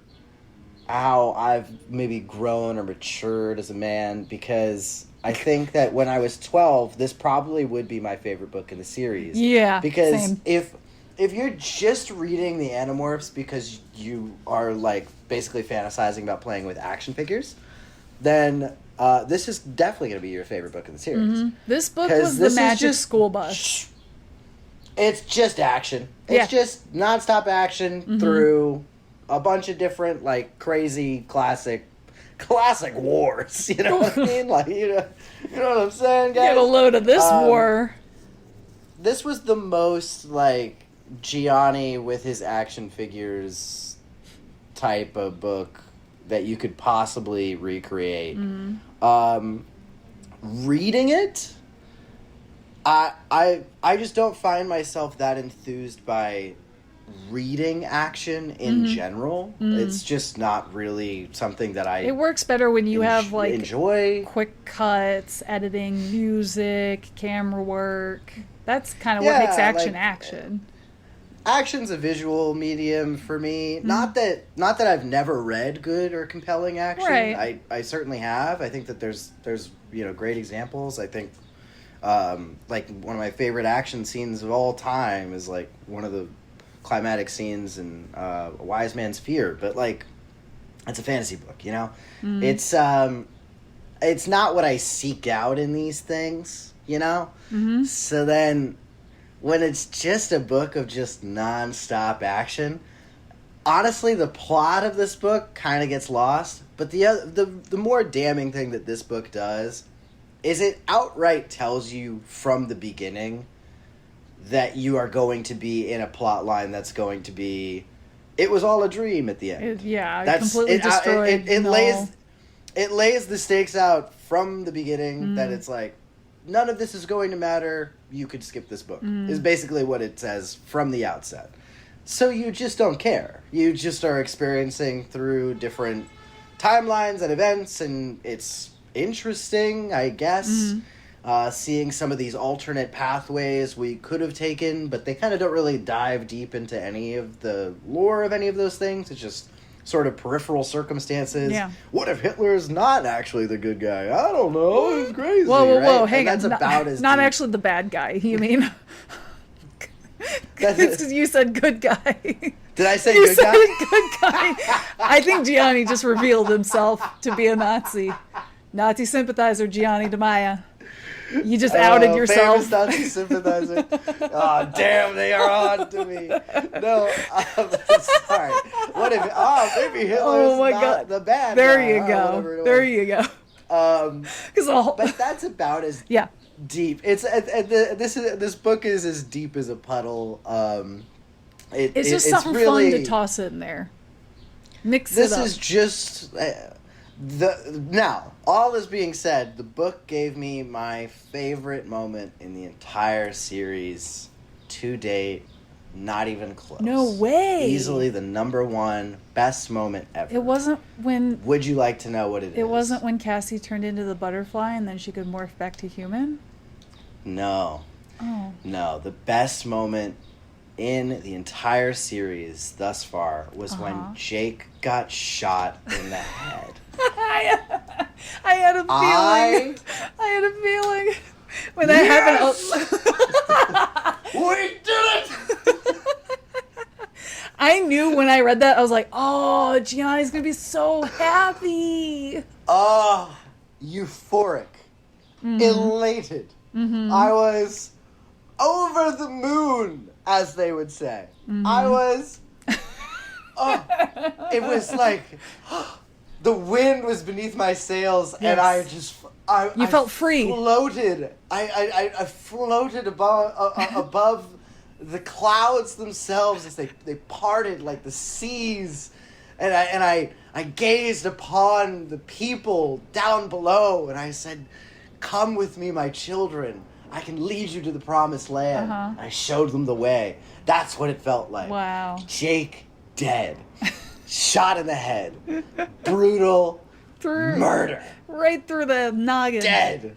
how I've maybe grown or matured as a man, because I think that when I was 12, this probably would be my favorite book in the series. Yeah, because same. if you're just reading the Animorphs because you are like basically fantasizing about playing with action figures, then this is definitely going to be your favorite book in the series. Mm-hmm. This book was the Magic School Bus. It's just action. It's just nonstop action through a bunch of different like crazy classic wars. You know what I mean? Like you know what I'm saying, guys? Get a load of this war. This was the most like Gianni with his action figures type of book that you could possibly recreate. Reading it, I just don't find myself that enthused by reading action in general. It's just not really something that I... It works better when you have like enjoy quick cuts, editing, music, camera work. That's kind of what makes action like, action. Action's a visual medium for me. Not that I've never read good or compelling action. Right. I certainly have. I think that there's great examples. I think like one of my favorite action scenes of all time is like one of the climatic scenes in A Wise Man's Fear. But like, it's a fantasy book, you know. It's not what I seek out in these things, you know. So then, when it's just a book of just non-stop action, honestly, the plot of this book kind of gets lost. But the more damning thing that this book does is it outright tells you from the beginning that you are going to be in a plot line that's going to be, it was all a dream at the end. Completely destroyed. It lays the stakes out from the beginning that it's like, none of this is going to matter. You could skip this book, is basically what it says from the outset. So you just don't care. You just are experiencing through different timelines and events, and it's interesting, I guess, seeing some of these alternate pathways we could have taken, but they kind of don't really dive deep into any of the lore of any of those things. It's just sort of peripheral circumstances. Yeah. What if Hitler is not actually the good guy? I don't know. It's crazy. Whoa, right? hang on. That's about as not deep. actually the bad guy. You mean? That's It's because you said good guy. Did I say You good said guy? good guy. I think Gianni just revealed himself to be a Nazi. Nazi sympathizer Gianni DeMaia. You just outed yourself. Famous Nazi sympathizer. Oh, damn, they are on to me. No, sorry. What if? Oh, maybe Hitler's not the bad There guy. you go. There you go. But that's about as deep. It's this book is as deep as a puddle. It's just something really fun to toss in there. Mix it up. This is just now. All this being said, the book gave me my favorite moment in the entire series to date. Not even close. No way. Easily the number one best moment ever. It wasn't when. Would you like to know what it is? It wasn't when Cassie turned into the butterfly and then she could morph back to human? No. Oh. No, the best moment in the entire series thus far was when Jake got shot in the head. I had a feeling. I had a feeling. When that happened. We did it! I knew when I read that, I was like, oh, Gianni's going to be so happy. Oh, euphoric. Elated. I was over the moon, as they would say. I was... it was like... the wind was beneath my sails, and I just... I felt free. Floated. I floated above the clouds themselves as they parted like the seas, and I gazed upon the people down below, and I said, "Come with me, my children. I can lead you to the promised land." I showed them the way. That's what it felt like. Wow. Jake dead, shot in the head, brutal murder. Right through the noggin. Dead.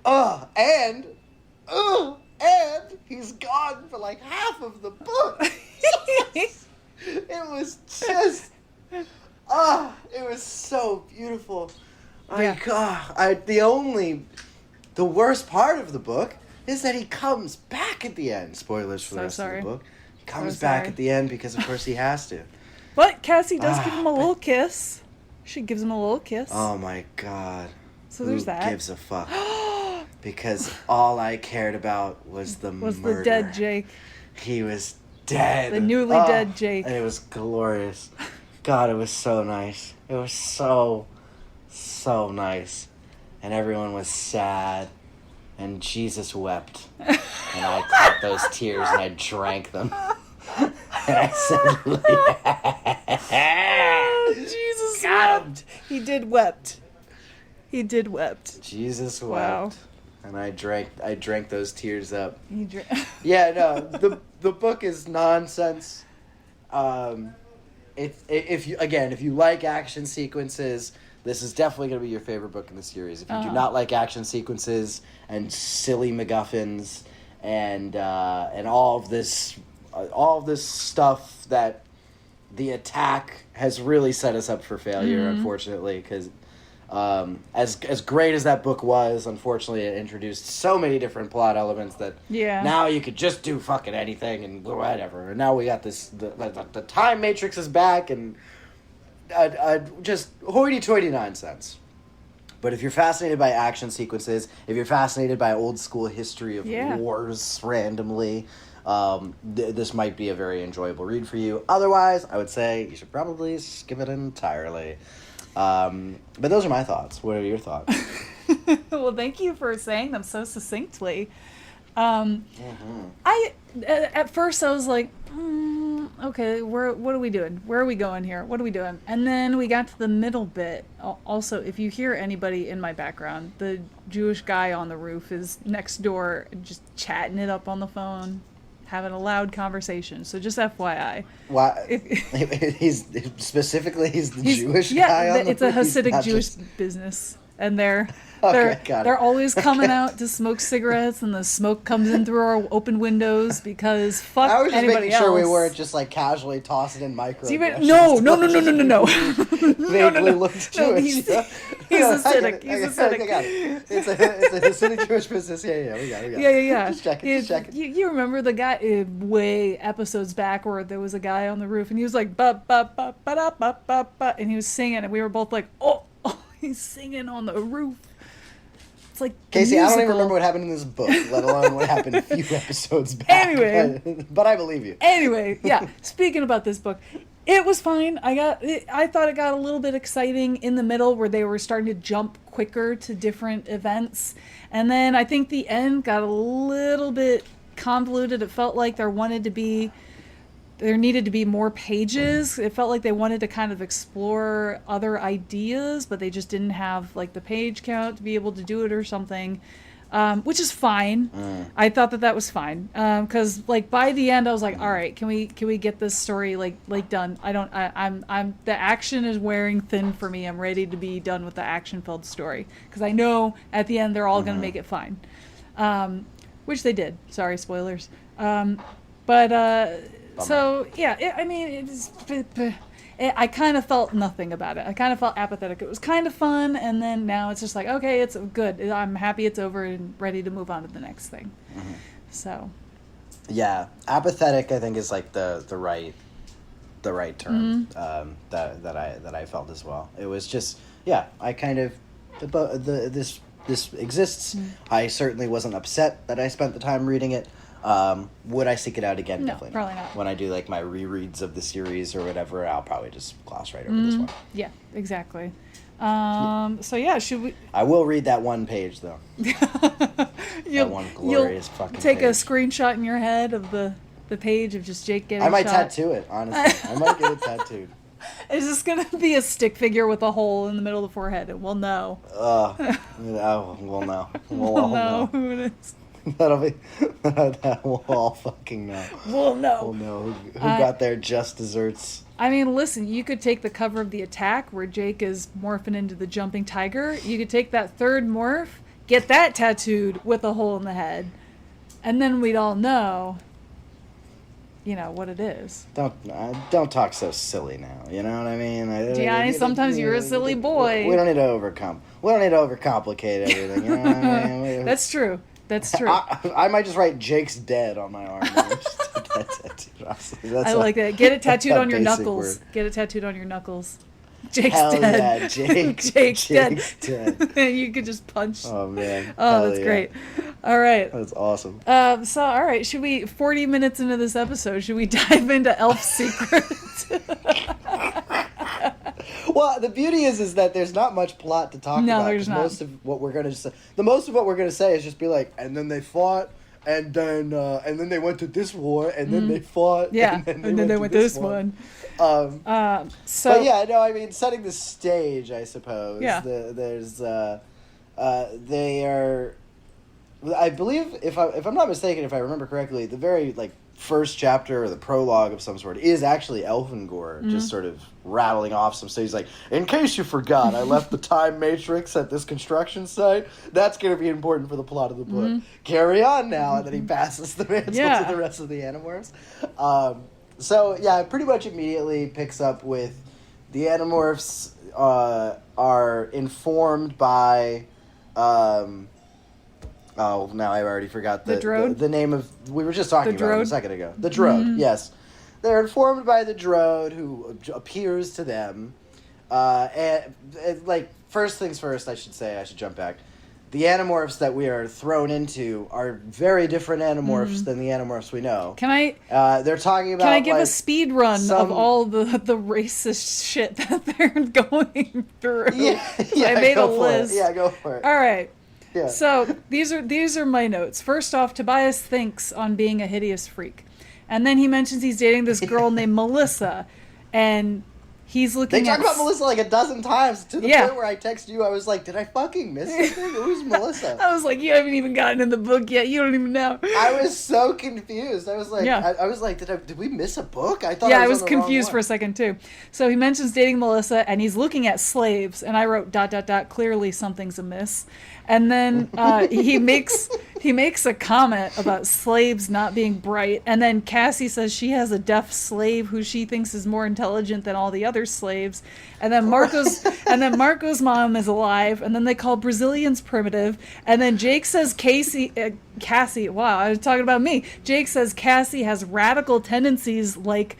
And he's gone for like half of the book. It was just, it was so beautiful. The worst part of the book is that he comes back at the end. Spoilers for the rest of the book. He comes back at the end because, of course, he has to. But Cassie does give him a little kiss. She gives him a little kiss. Oh my God. So there's that. Who gives a fuck? Because all I cared about was the murder. The dead Jake. He was dead. The newly dead Jake. And it was glorious. God, it was so nice. It was so nice. And everyone was sad. And Jesus wept. And I caught those tears and I drank them. And I said, Jesus wept. He did wept. Jesus wept. Wow. And I drank those tears up. Yeah, no, the book is nonsense. If you like action sequences, this is definitely going to be your favorite book in the series. If you do not like action sequences and silly MacGuffins and all of this stuff that the attack has really set us up for failure, unfortunately, because as great as that book was, unfortunately, it introduced so many different plot elements that now you could just do fucking anything and whatever. And now we got this, the time matrix is back, and just hoity-toity nonsense. But if you're fascinated by action sequences, if you're fascinated by old school history of wars randomly, this might be a very enjoyable read for you. Otherwise, I would say you should probably skip it entirely. But those are my thoughts. What are your thoughts? Well, thank you for saying them so succinctly. At first I was like, okay, what are we doing? Where are we going here? What are we doing? And then we got to the middle bit. Also, if you hear anybody in my background, the Jewish guy on the roof is next door just chatting it up on the phone, having a loud conversation. So just FYI. Why? He's the Jewish guy on the it's a Hasidic Jewish business. and they're got they're it. always coming out to smoke cigarettes, and the smoke comes in through our open windows because fuck I was just anybody making sure we else. weren't just like casually tossing in microaggressions. No. Vaguely looked Jewish. He's yeah. acidic. I He's got acidic. it. It's a Hasidic Jewish business. Yeah, we got it. Yeah. Just checking. You remember the guy way episodes back where there was a guy on the roof and he was like ba ba ba ba da ba ba ba, and he was singing and we were both like, oh, he's singing on the roof. It's like Casey, musical. I don't even remember what happened in this book, let alone what happened a few episodes back. Anyway. but I believe you. Anyway, yeah. Speaking about this book, it was fine. I thought it got a little bit exciting in the middle where they were starting to jump quicker to different events, and then I think the end got a little bit convoluted. It felt like there needed to be more pages. It felt like they wanted to kind of explore other ideas, but they just didn't have like the page count to be able to do it or something, which is fine. I thought that was fine because like by the end I was like, all right, can we get this story like done? I'm the action is wearing thin for me. I'm ready to be done with the action-filled story because I know at the end they're all going to make it fine, which they did. Sorry, spoilers. So yeah, I kind of felt nothing about it. I kind of felt apathetic. It was kind of fun, and then now it's just like, okay, it's good. I'm happy it's over and ready to move on to the next thing. Mm-hmm. So. Yeah, apathetic. I think is like the right term that I felt as well. It was just I kind of this exists. Mm-hmm. I certainly wasn't upset that I spent the time reading it. Would I seek it out again? No, Definitely probably not. When I do like my rereads of the series or whatever, I'll probably just gloss right over this one. Yeah, exactly. So yeah, should we? I will read that one page though. That one glorious fucking take page. a screenshot in your head of the page of just Jake getting I might shot. tattoo it, honestly. I might get it tattooed. It's just going to be a stick figure with a hole in the middle of the forehead, and we'll know. We'll know. We'll all know. Who it is. We'll all fucking know. We'll know. We'll know who got their just desserts. I mean, listen, you could take the cover of The Attack where Jake is morphing into the jumping tiger. You could take that third morph, get that tattooed with a hole in the head, and then we'd all know, what it is. Don't talk so silly now. You know what I mean? Gianni, sometimes you're a silly boy. We don't need to overcomplicate everything. You know what I mean? That's true. That's true. I might just write Jake's dead on my arm. I like that. Get it tattooed on your knuckles. Word. Get it tattooed on your knuckles. Jake's Hell dead. Yeah, Jake. Jake's dead. dead. And you could just punch. Oh, man. Oh, that's great. All right. That's awesome. So, all right. 40 minutes into this episode, should we dive into Elf's Secret? Well, the beauty is that there's not much plot to talk about. No, there's not. Most of what we're gonna say is just be like, and then they fought, and then they went to this war, and then they fought, yeah, and then they went to this one. So, but yeah, no, I mean, setting the stage, I suppose. Yeah. They are, I believe, if I'm not mistaken, if I remember correctly, the very first chapter or the prologue of some sort is actually Elfangor just sort of rattling off some stuff. He's like, in case you forgot, I left the time matrix at this construction site. That's going to be important for the plot of the book. Carry on now. And then he passes the mantle to the rest of the Animorphs. So yeah, it pretty much immediately picks up with the Animorphs are informed by oh, now I already forgot the name of... We were just talking about him a second ago. The Drode, yes. They're informed by the Drode, who appears to them. And first things first, I should jump back. The Animorphs that we are thrown into are very different Animorphs than the Animorphs we know. They're talking about... Can I give a speed run of all the racist shit that they're going through? Yeah, I made a list. Yeah, go for it. All right. Yeah. So these are my notes. First off, Tobias thinks on being a hideous freak. And then he mentions he's dating this girl named Melissa. And he's looking They at... talk about Melissa like a dozen times to the Yeah. point where I text you. I was like, did I fucking miss something? Who's Melissa? I was like, you haven't even gotten in the book yet. You don't even know. I was so confused. I was like, Yeah. I was like, did we miss a book? I thought Yeah, I was on the wrong confused one. for a second too. So he mentions dating Melissa, and he's looking at slaves, and I wrote ... Clearly something's amiss. And then he makes a comment about slaves not being bright, and then Cassie says she has a deaf slave who she thinks is more intelligent than all the other slaves. And then Marco's mom is alive, and then they call Brazilians primitive. And then Jake says Cassie. Wow, I was talking about me. Jake says Cassie has radical tendencies like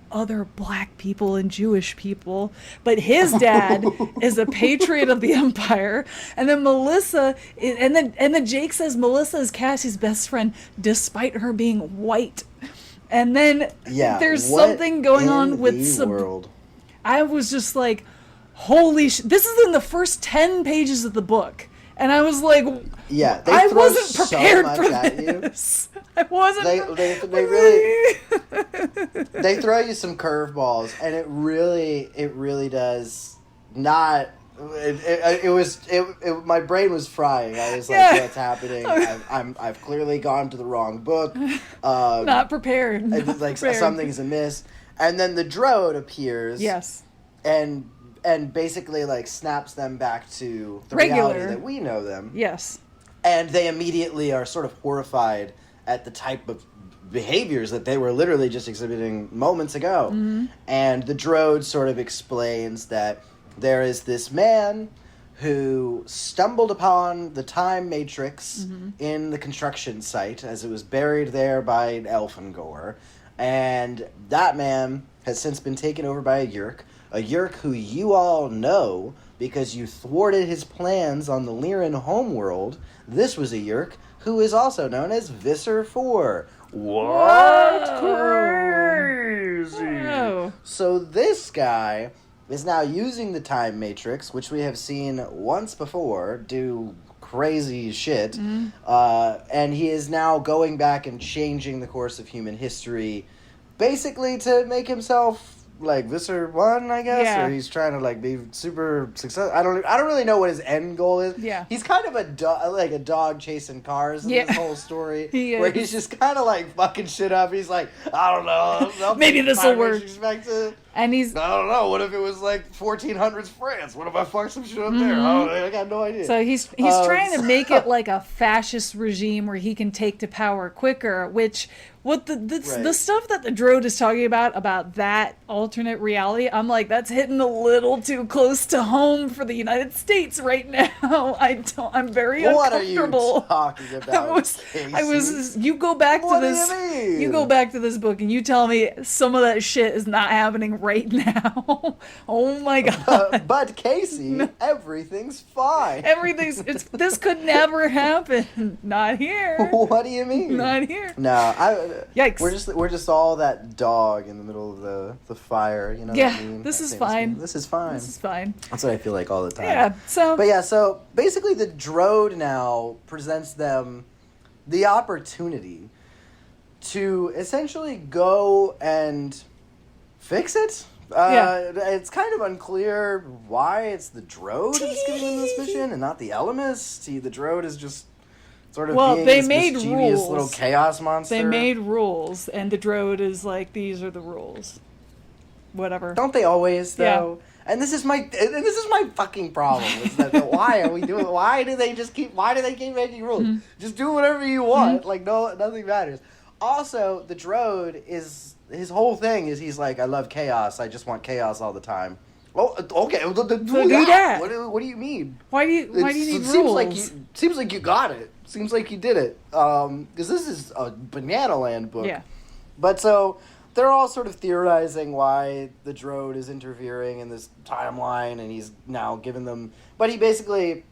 other black people and Jewish people, but his dad is a patriot of the empire. And then and then Jake says Melissa is Cassie's best friend despite her being white. And then there's something going on with world. I was just like, holy this is in the first 10 pages of the book, and I was like, yeah, I wasn't prepared for this. I wasn't. They really they throw you some curveballs, and it really does not. My brain was frying. I was like, what's happening? I've clearly gone to the wrong book. Not prepared. Something's amiss. And then the Drode appears. Yes. And basically like snaps them back to the regular reality that we know them. Yes. And they immediately are sort of horrified at the type of behaviors that they were literally just exhibiting moments ago. Mm-hmm. And the Drode sort of explains that there is this man who stumbled upon the time matrix in the construction site as it was buried there by an Elfangor. And that man has since been taken over by a Yeerk who you all know because you thwarted his plans on the Lyran homeworld. This was a Yeerk who is also known as Visser 4. What? Crazy! Whoa. So this guy is now using the time matrix, which we have seen once before do crazy shit, and he is now going back and changing the course of human history, basically to make himself like Visser 1, I guess, or he's trying to like be super successful. I don't really know what his end goal is. Yeah, he's kind of a dog chasing cars in this whole story, where he's just kind of like fucking shit up. He's like, I don't know, maybe this will work. And I don't know. What if it was like 1400s France? What if I fucked some shit up there? I got no idea. So he's trying to make it like a fascist regime where he can take to power quicker. Which the stuff that the Drode is talking about that alternate reality, I'm like, that's hitting a little too close to home for the United States right now. I'm very uncomfortable. What are you talking about? I was. You go back to this. You go back to this book and you tell me some of that shit is not happening right now. Oh my god. But Kacey, everything's fine. This could never happen. Not here. What do you mean? Not here. No, yikes. We're just all that dog in the middle of the fire, you know what I mean? This is fine. This is fine. This is fine. That's what I feel like all the time. Yeah, so basically the Drode now presents them the opportunity to essentially go and fix it. It's kind of unclear why it's the Drode that's giving them this mission and not the Elemist. The Drode is just sort of being this mischievous little chaos monster. They made rules, and the Drode is like, these are the rules. Whatever. Don't they always, though? Yeah. And this is my fucking problem. Is that why are we doing? Why do they keep making rules? Mm-hmm. Just do whatever you want. Mm-hmm. Like nothing matters. Also, the Drode is his whole thing is he's like, I love chaos. I just want chaos all the time. Oh, okay. Do that. What do you mean? Why do you need rules? Seems like you got it. Seems like you did it. Because this is a Banana Land book. Yeah. But so they're all sort of theorizing why the Drode is interfering in this timeline, and he's now given them. But he basically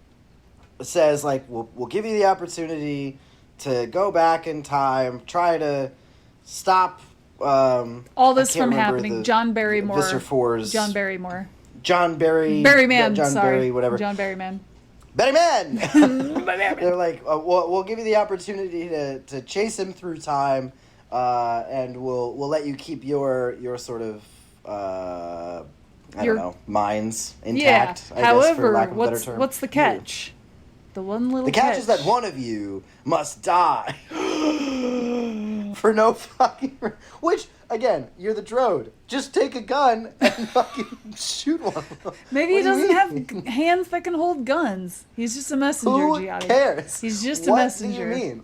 says like, we'll give you the opportunity to go back in time, try to stop all this from happening. John Barrymore. Visser 4's John Barrymore. John Barry. Berryman. John sorry. Barry. Whatever. John Berryman. Berryman. They're like, we'll give you the opportunity to chase him through time, and we'll let you keep your sort of I don't know, minds Yeah. intact. I However, guess, for lack of a better term. what's the catch? The one little The catch is that one of you must die. For no fucking... Which, again, you're the Drode. Just take a gun and fucking shoot one of them. Maybe he doesn't have hands that can hold guns. He's just a messenger, Who Gianni. cares? He's just a messenger. What do you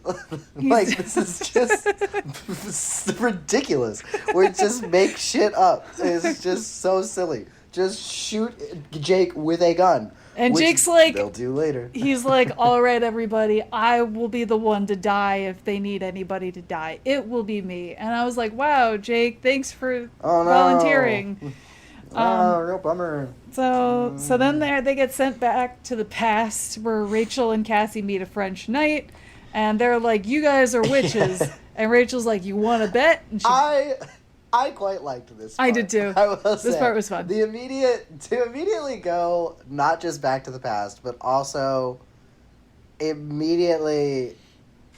mean? Like, this is just ridiculous. We just make shit up. It's just so silly. Just shoot Jake with a gun. And Jake's like, they'll do later. He's like, all right, everybody, I will be the one to die if they need anybody to die. It will be me. And I was like, wow, Jake, thanks for volunteering. Real bummer. So then they get sent back to the past where Rachel and Cassie meet a French knight. And they're like, you guys are witches. And Rachel's like, you want to bet? And I quite liked this part. I did too. I will say, this part was fun. To immediately go not just back to the past, but also immediately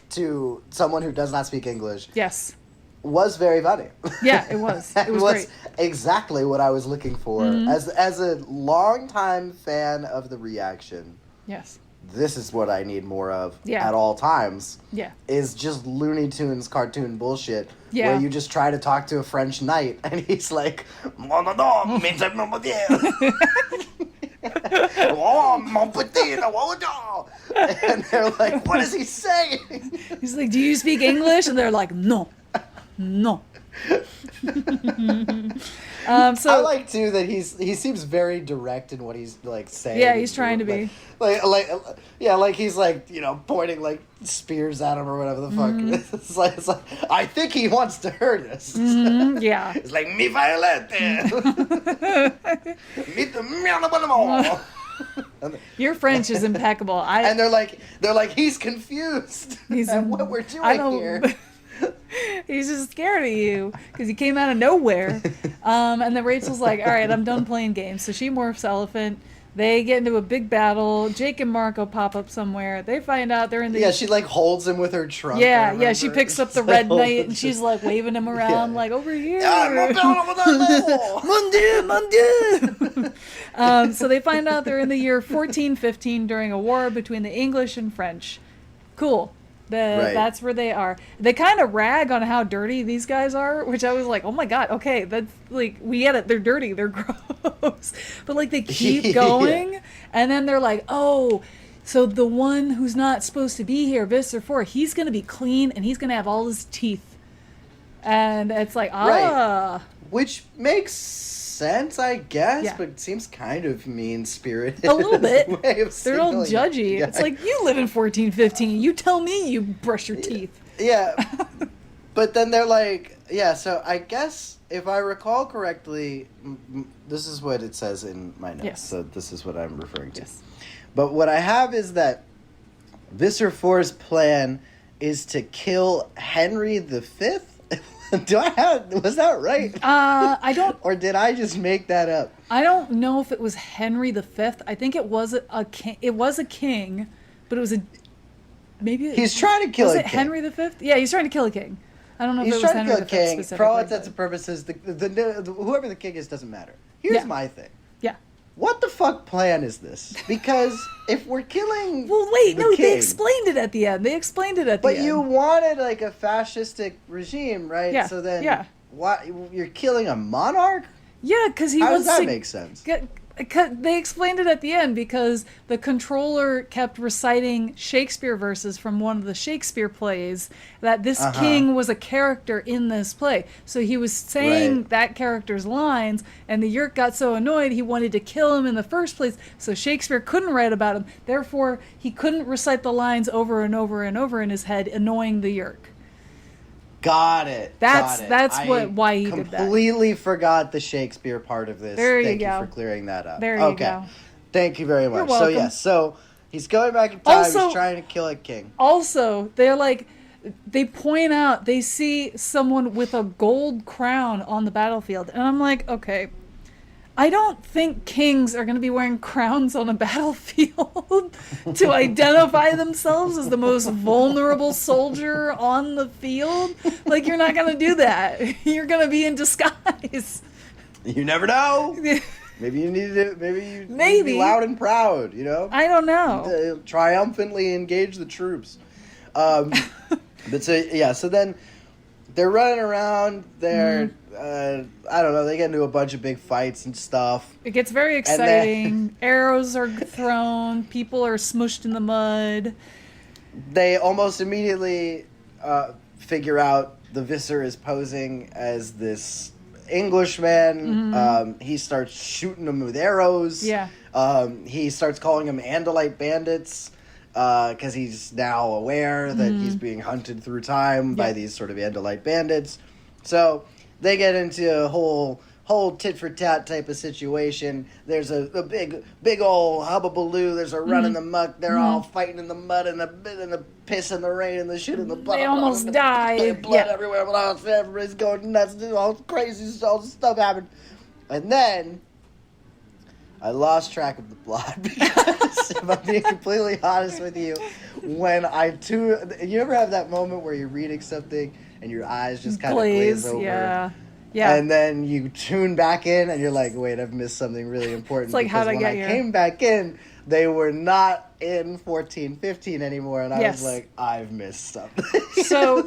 to someone who does not speak English. Yes. Was very funny. Yeah, it was. It was great. Exactly what I was looking for. Mm-hmm. As a longtime fan of the reaction. Yes. This is what I need more of Yeah. at all times. Yeah. Is just Looney Tunes cartoon bullshit. Yeah. Where you just try to talk to a French knight and he's like, and they're like, what is he saying? He's like, do you speak English? And they're like, no. So I like too that he seems very direct in what he's like saying. Yeah, he's trying to be. Like he's like, you know, pointing like spears at him or whatever the fuck. Mm-hmm. It's like I think he wants to hurt us. Mm-hmm, yeah. It's like mi violette. Your French is impeccable. And they're like he's confused at what we're doing here. He's just scared of you because he came out of nowhere. And then Rachel's like, all right, I'm done playing games. So she morphs elephant. They get into a big battle. Jake and Marco pop up somewhere. They find out they're in the... Yeah, she like holds him with her trunk. Yeah, she picks up the red knight and she's like waving him around like, over here. Mon Dieu. So they find out they're in the year 1415 during a war between the English and French. Cool. Right. That's where they are. They kind of rag on how dirty these guys are, which I was like, oh my god, okay, that's like, we get it, they're dirty, they're gross. But like they keep going, and then they're like, oh, so the one who's not supposed to be here, Visser 4, he's going to be clean, and he's going to have all his teeth. And it's like, Right. Which makes sense, I guess, Yeah. but it seems kind of mean-spirited. A little bit. Way of They're all signaling. judgy. Yeah. It's like, you live in 1415. You tell me you brush your teeth. Yeah. But then they're like, yeah, so I guess if I recall correctly, this is what it says in my notes. Yes. So this is what I'm referring to. Yes. But what I have is that Visser 4's plan is to kill Henry V. Was that right? I don't... Or did I just make that up? I don't know if it was Henry V. I think it was a king. It was a king, but it was a... Maybe... He's trying to kill was a it king. Henry V? Yeah, he's trying to kill a king. I don't know if He's it was trying to Henry kill a V king. For specifically. all intents but- and purposes, whoever the king is doesn't matter. Here's Yeah. my thing. Yeah. What the fuck plan is this? Because if we're killing Well, wait, the no, king, they explained it at the end. They explained it at the but end. you wanted like a fascistic regime, right? Yeah, So then, yeah. why you're killing a monarch? Yeah, because he How wants does that to... make sense? They explained it at the end because the controller kept reciting Shakespeare verses from one of the Shakespeare plays that this king was a character in this play. So he was saying Right. that character's lines, and the Yerk got so annoyed he wanted to kill him in the first place, so Shakespeare couldn't write about him. Therefore, he couldn't recite the lines over and over and over in his head, annoying the Yerk. Got it. That's I why he did that. completely forgot the Shakespeare part of this. There you Thank go. you for clearing that up. There you go. Thank you very much. You're So welcome. yes, so he's going back in time. Also- He's trying to kill a king. Also, they point out, they see someone with a gold crown on the battlefield. And I'm like, okay, I don't think kings are going to be wearing crowns on a battlefield to identify themselves as the most vulnerable soldier on the field. Like, you're not going to do that. You're going to be in disguise. You never know. Maybe you need to. Maybe you need to be loud and proud. You know. I don't know. Triumphantly engage the troops. But so then they're running around. They're I don't know. They get into a bunch of big fights and stuff. It gets very exciting. Arrows are thrown. People are smushed in the mud. They almost immediately figure out the Visser is posing as this Englishman. He starts shooting them with arrows. Yeah. He starts calling them Andalite bandits because he's now aware that he's being hunted through time by these sort of Andalite bandits. So they get into a whole tit for tat type of situation. There's a big old hubbubaloo. There's a run in the muck. They're all fighting in the mud and the piss and the rain and the shit and the blood. They almost die. Blood everywhere. Everybody's going nuts. All crazy, all stuff happened. And then I lost track of the plot because if I'm being completely honest with you, when you ever have that moment where you're reading something and your eyes just kind of glaze over? Yeah. And then you tune back in and you're like, wait, I've missed something really important. It's like, how'd I get here? When I came back in, they were not in 1415 anymore. And I was like, I've missed something. So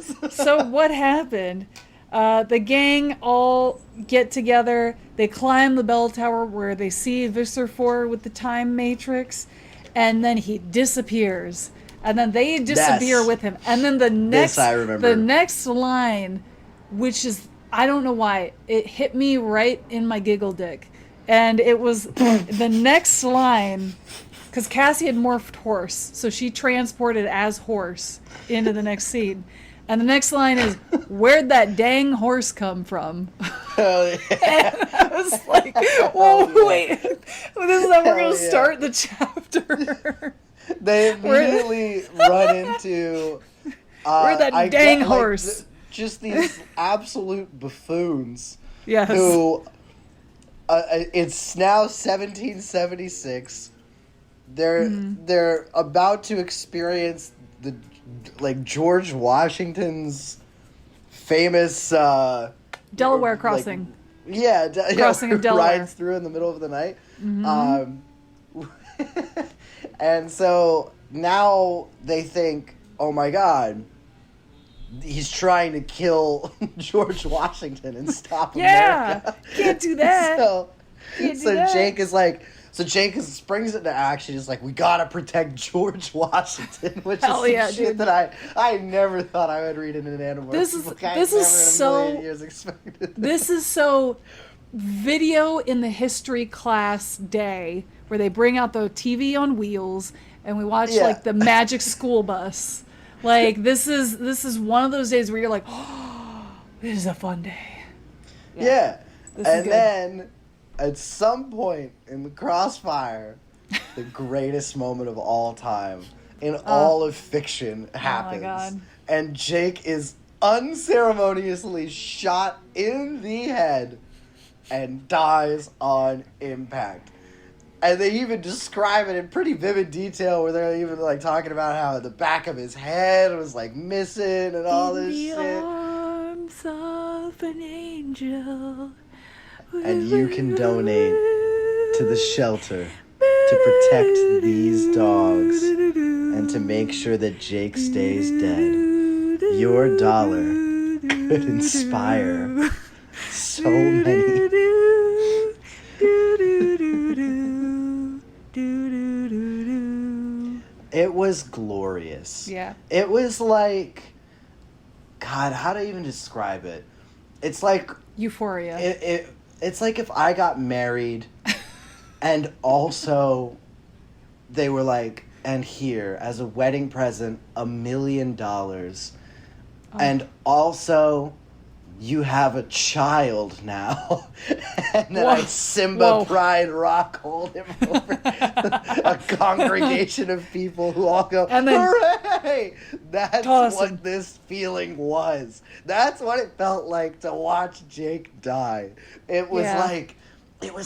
what happened? The gang all get together. They climb the bell tower where they see Visser 4 with the time matrix. And then he disappears. And then they disappear with him. And then the next line, which is... I don't know why. It hit me right in my giggle dick. And it was the next line, because Cassie had morphed horse, so she transported as horse into the next scene. And the next line is, where'd that dang horse come from? Hell yeah. And I was like, wait. This is how we're going to start the chapter. They immediately run into... where'd that dang horse... just these absolute buffoons. Yes. Who, it's now 1776. They're about to experience the George Washington's famous Delaware crossing. Crossing of Delaware. Rides through in the middle of the night. And so now they think, oh my God, he's trying to kill George Washington and stop America. Can't do that. So Jake springs into action. He's like, we gotta protect George Washington, which is some shit that I never thought I would read in an animal. This is so video in the history class day where they bring out the TV on wheels and we watch like the Magic School Bus. Like this is one of those days where you're like, oh, this is a fun day. Yeah. And then at some point in the Crossfire, the greatest moment of all time in all of fiction happens. Oh my God. And Jake is unceremoniously shot in the head and dies on impact. And they even describe it in pretty vivid detail where they're even like talking about how the back of his head was like missing and all this shit. In the arms of an angel. And you can donate to the shelter to protect these dogs and to make sure that Jake stays dead. Your dollar could inspire so many. It was glorious. Yeah. It was like, God, how to even describe it? It's like Euphoria. It's like if I got married and also they were like, and here, as a wedding present, $1 million. And also, you have a child now. And then I Simba Pride Rock hold him over a congregation of people who all go, and then, hooray! That's what this feeling was. That's what it felt like to watch Jake die. It was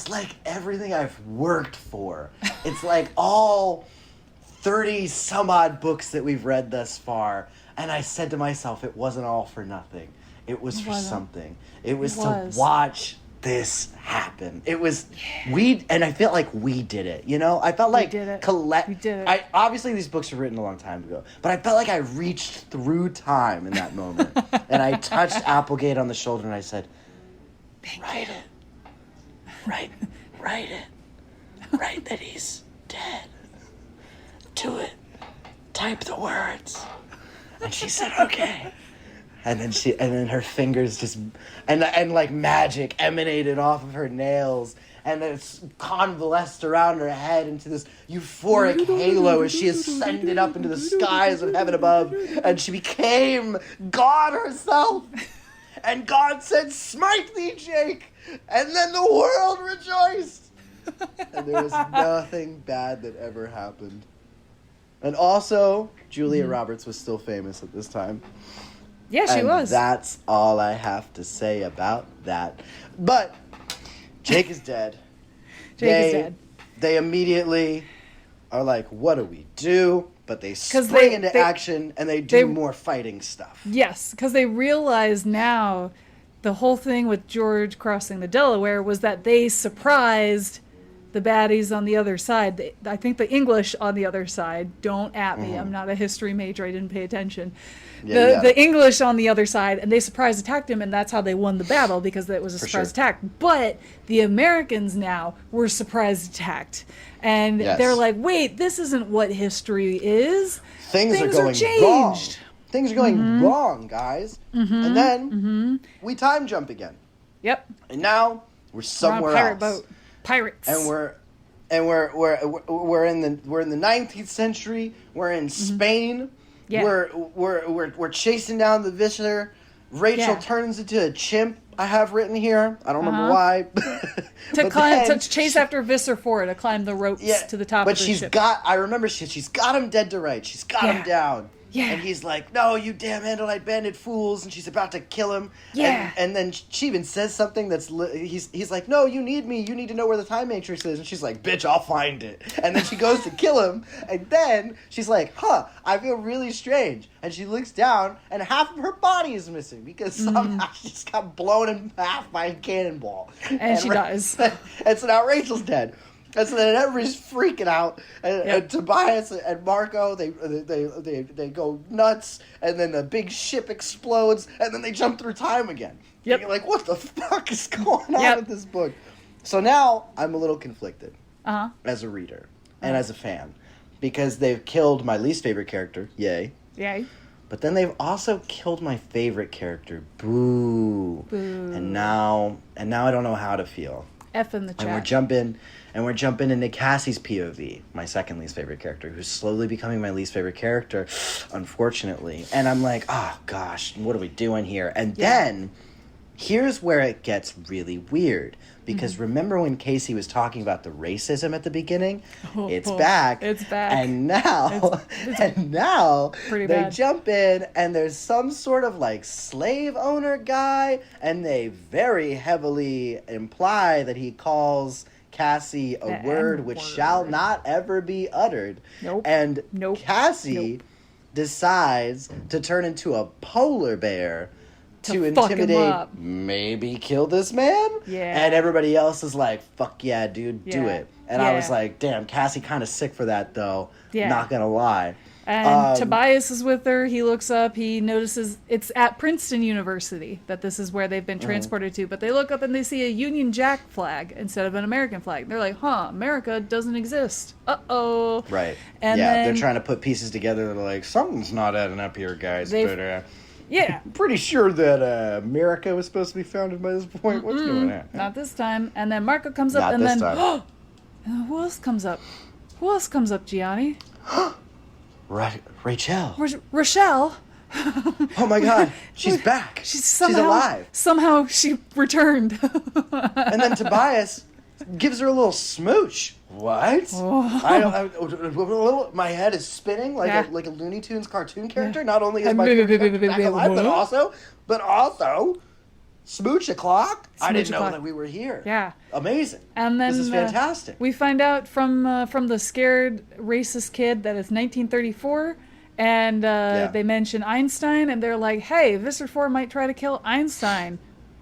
like everything I've worked for. It's like all 30 some odd books that we've read thus far. And I said to myself, it wasn't all for nothing. It was for something. It was to watch this happen. It was and I felt like we did it. You know, I felt like we did it. We did it. I obviously these books were written a long time ago, but I felt like I reached through time in that moment, and I touched Applegate on the shoulder and I said, "Write it, write it, write that he's dead. Do it. Type the words." And she said, "Okay." And then her fingers just, and like magic emanated off of her nails, and then it's convalesced around her head into this euphoric halo as she ascended up into the skies of heaven above, and she became God herself. And God said, "Smite thee, Jake!" And then the world rejoiced. And there was nothing bad that ever happened. And also, Julia Roberts was still famous at this time. Yeah, she was. That's all I have to say about that. But Jake is dead. Jake is dead. They immediately are like, what do we do? But they spring into action and they do more fighting stuff. Yes, because they realize now the whole thing with George crossing the Delaware was that they surprised the baddies on the other side. I think the English on the other side, don't at me, I'm not a history major, I didn't pay attention. The English on the other side, and they surprise attacked him, and that's how they won the battle, because it was a surprise attack. But the Americans now were surprise attacked. And they're like, wait, this isn't what history is. Things are going wrong. Things are going wrong, guys. And then we time jump again. Yep. And now we're somewhere on a pirate else. Boat. Pirates. And we're in the 19th century. We're in Spain. Yeah. We're chasing down the Visser. Rachel turns into a chimp. I have written here. I don't remember why. to chase after Visser 4 to climb the ropes to the top of the ship. I remember she's got him dead to rights. She's got him down. Yeah. And he's like, "No, you damn Andalite bandit fools!" And she's about to kill him. Yeah. And then she even says something that's he's like, "No, you need me. You need to know where the time matrix is." And she's like, "Bitch, I'll find it." And then she goes to kill him. And then she's like, "Huh, I feel really strange." And she looks down, and half of her body is missing because somehow she just got blown in half by a cannonball. And she dies. And so now Rachel's dead. And so then everybody's freaking out, and Tobias and Marco, they go nuts, and then the big ship explodes, and then they jump through time again. Yep. And you're like, what the fuck is going on with this book? So now I'm a little conflicted as a reader and as a fan, because they've killed my least favorite character, Yay. But then they've also killed my favorite character, Boo. And now I don't know how to feel. F in the chat. And we're jumping into Cassie's POV, my second least favorite character, who's slowly becoming my least favorite character, unfortunately. And I'm like, oh gosh, what are we doing here? And then here's where it gets really weird. Because remember when Kacey was talking about the racism at the beginning? It's back. It's back. And now, they jump in, and there's some sort of like slave owner guy, and they very heavily imply that he calls Cassie a word which shall not ever be uttered. And Cassie decides to turn into a polar bear to intimidate, maybe kill this man? Yeah. And everybody else is like, fuck yeah, dude, do it. And I was like, damn, Cassie kind of sick for that, though. Yeah. Not gonna lie. And Tobias is with her. He looks up. He notices it's at Princeton University that this is where they've been transported to. But they look up and they see a Union Jack flag instead of an American flag. They're like, America doesn't exist. Uh-oh. Right. And then, they're trying to put pieces together. They're like, something's not adding up here, guys. I'm pretty sure that America was supposed to be founded by this point. What's going on? Not this time. And then Marco comes up, and then who else comes up? Who else comes up, Gianni? Rachel. Rochelle. Oh my God, she's back. She's alive. Somehow she returned. And then Tobias gives her a little smooch. What? My head is spinning like a Looney Tunes cartoon character. Not only is my character back alive, but also smooch o'clock. I didn't know that we were here. Yeah, amazing. And then this is fantastic. We find out from the scared racist kid that it's 1934, and they mention Einstein, and they're like, "Hey, Visser 4 might try to kill Einstein."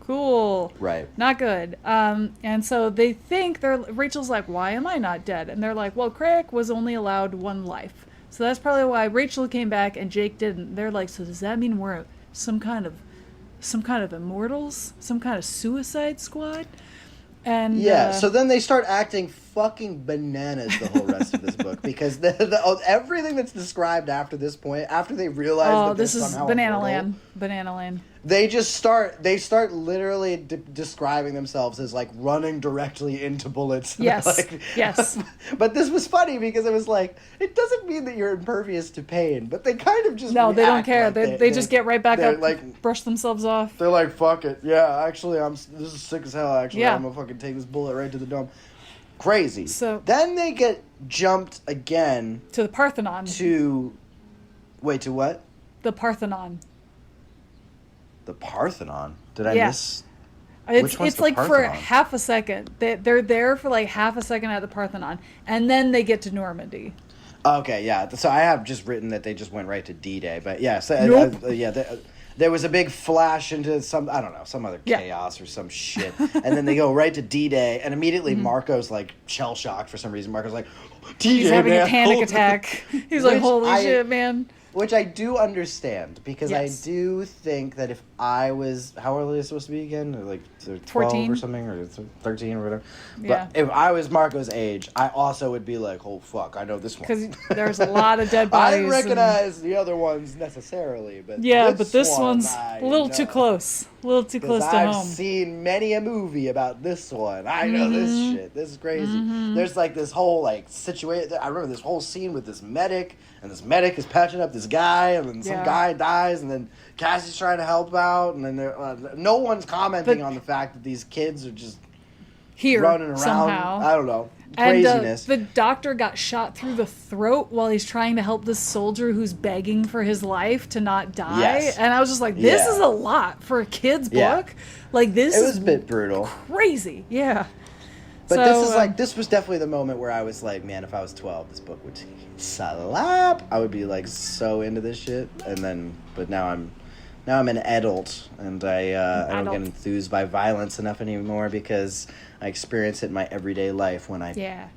Cool. Right. Not good. And so they think Rachel's like, why am I not dead? And they're like, well, Craig was only allowed one life. So that's probably why Rachel came back and Jake didn't. They're like, so does that mean we're some kind of immortals? Some kind of suicide squad? And yeah, so then they start acting fucking bananas the whole rest of this book, because everything that's described after this point, after they realize that this is somehow Banana immortal, Land. they start literally describing themselves as like running directly into bullets. Yes, like, yes. But this was funny because it was like, it doesn't mean that you're impervious to pain, but they kind of just no, they don't care. Like they just get right back up, like, brush themselves off. They're like, fuck it, yeah. Actually, this is sick as hell. Actually, yeah. I'm gonna fucking take this bullet right to the dome. Crazy. So then they get jumped again to the Parthenon. To what? The Parthenon. The Parthenon? Did I miss? It's like for half a second. They're there for like half a second at the Parthenon, and then they get to Normandy. Okay, yeah. So I have just written that they just went right to D-Day, but yeah. So nope. There was a big flash into some other chaos or some shit, and then they go right to D-Day, and immediately Marco's like shell shocked for some reason. Marco's like, D-Day, he's having man. a panic attack. He's like, holy shit, man. Which I do understand, because yes. I do think that if I was... How old are they supposed to be again? Like 12 14? or something? Or 13 or whatever? Yeah. But if I was Marco's age, I also would be like, oh, fuck, I know this one. Because there's a lot of dead bodies. I didn't recognize the other ones necessarily, but this one's a little too close. A little too close to home. I've seen many a movie about this one. I know this shit. This is crazy. There's like this whole like situation. I remember this whole scene with this medic, and this medic is patching up this guy, and then some guy dies, and then Cassie's trying to help out, and then no one's commenting on the fact that these kids are just here running around. Somehow. I don't know. Craziness. And the doctor got shot through the throat while he's trying to help this soldier who's begging for his life to not die. Yes. And I was just like, this is a lot for a kid's book. Like, this it was a bit brutal. Crazy. Yeah. But this was definitely the moment where I was like, man, if I was 12, this book would slap. I would be like so into this shit. But now I'm an adult, and I don't get enthused by violence enough anymore, because I experience it in my everyday life when I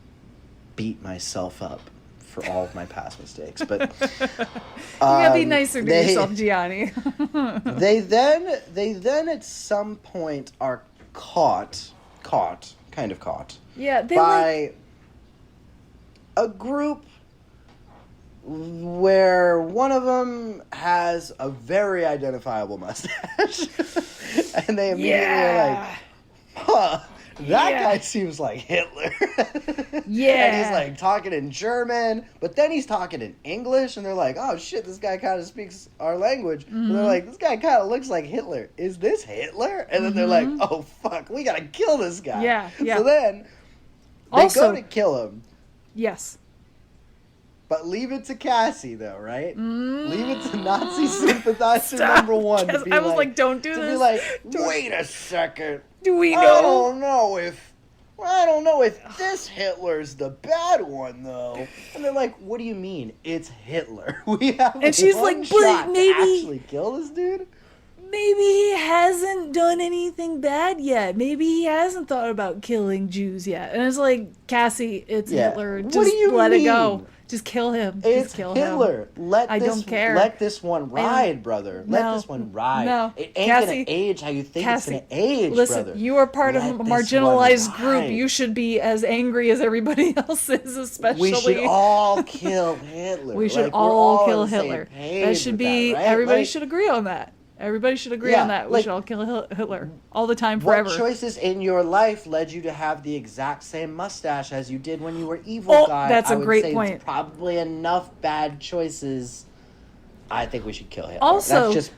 beat myself up for all of my past mistakes. But you gotta be nicer to yourself, Gianni. they then at some point are caught by a group where one of them has a very identifiable mustache. And they immediately are like, huh, that guy seems like Hitler. Yeah. And he's like talking in German, but then he's talking in English, and they're like, oh shit, this guy kind of speaks our language. And they're like, this guy kind of looks like Hitler. Is this Hitler? And then they're like, oh fuck, we gotta kill this guy. Yeah. So then they go to kill him. Yes. But leave it to Cassie, though, right? Leave it to Nazi sympathizer number one. To be I was like, don't do this. To be like, wait a second. Do we know? I don't know if this Hitler's the bad one, though. And they're like, what do you mean? It's Hitler. We have and she's like, but maybe to actually kill this dude? Maybe he hasn't done anything bad yet. Maybe he hasn't thought about killing Jews yet. And it's like, Cassie, it's Hitler. Just what do you let mean? It go. Just kill him. It's Just kill Hitler. Him. I don't care. Let this one ride, brother. Let this one ride. No. It ain't going to age how you think it's going to age, listen, brother. you are part of a marginalized group. You should be as angry as everybody else is, especially. We should all kill Hitler. We should all kill Hitler. That should be, right? Everybody should agree on that. Everybody should agree on that. We should all kill Hitler all the time, forever. What choices in your life led you to have the exact same mustache as you did when you were evil, guy? That's a great point. It's probably enough bad choices. I think we should kill Hitler. Also, that's just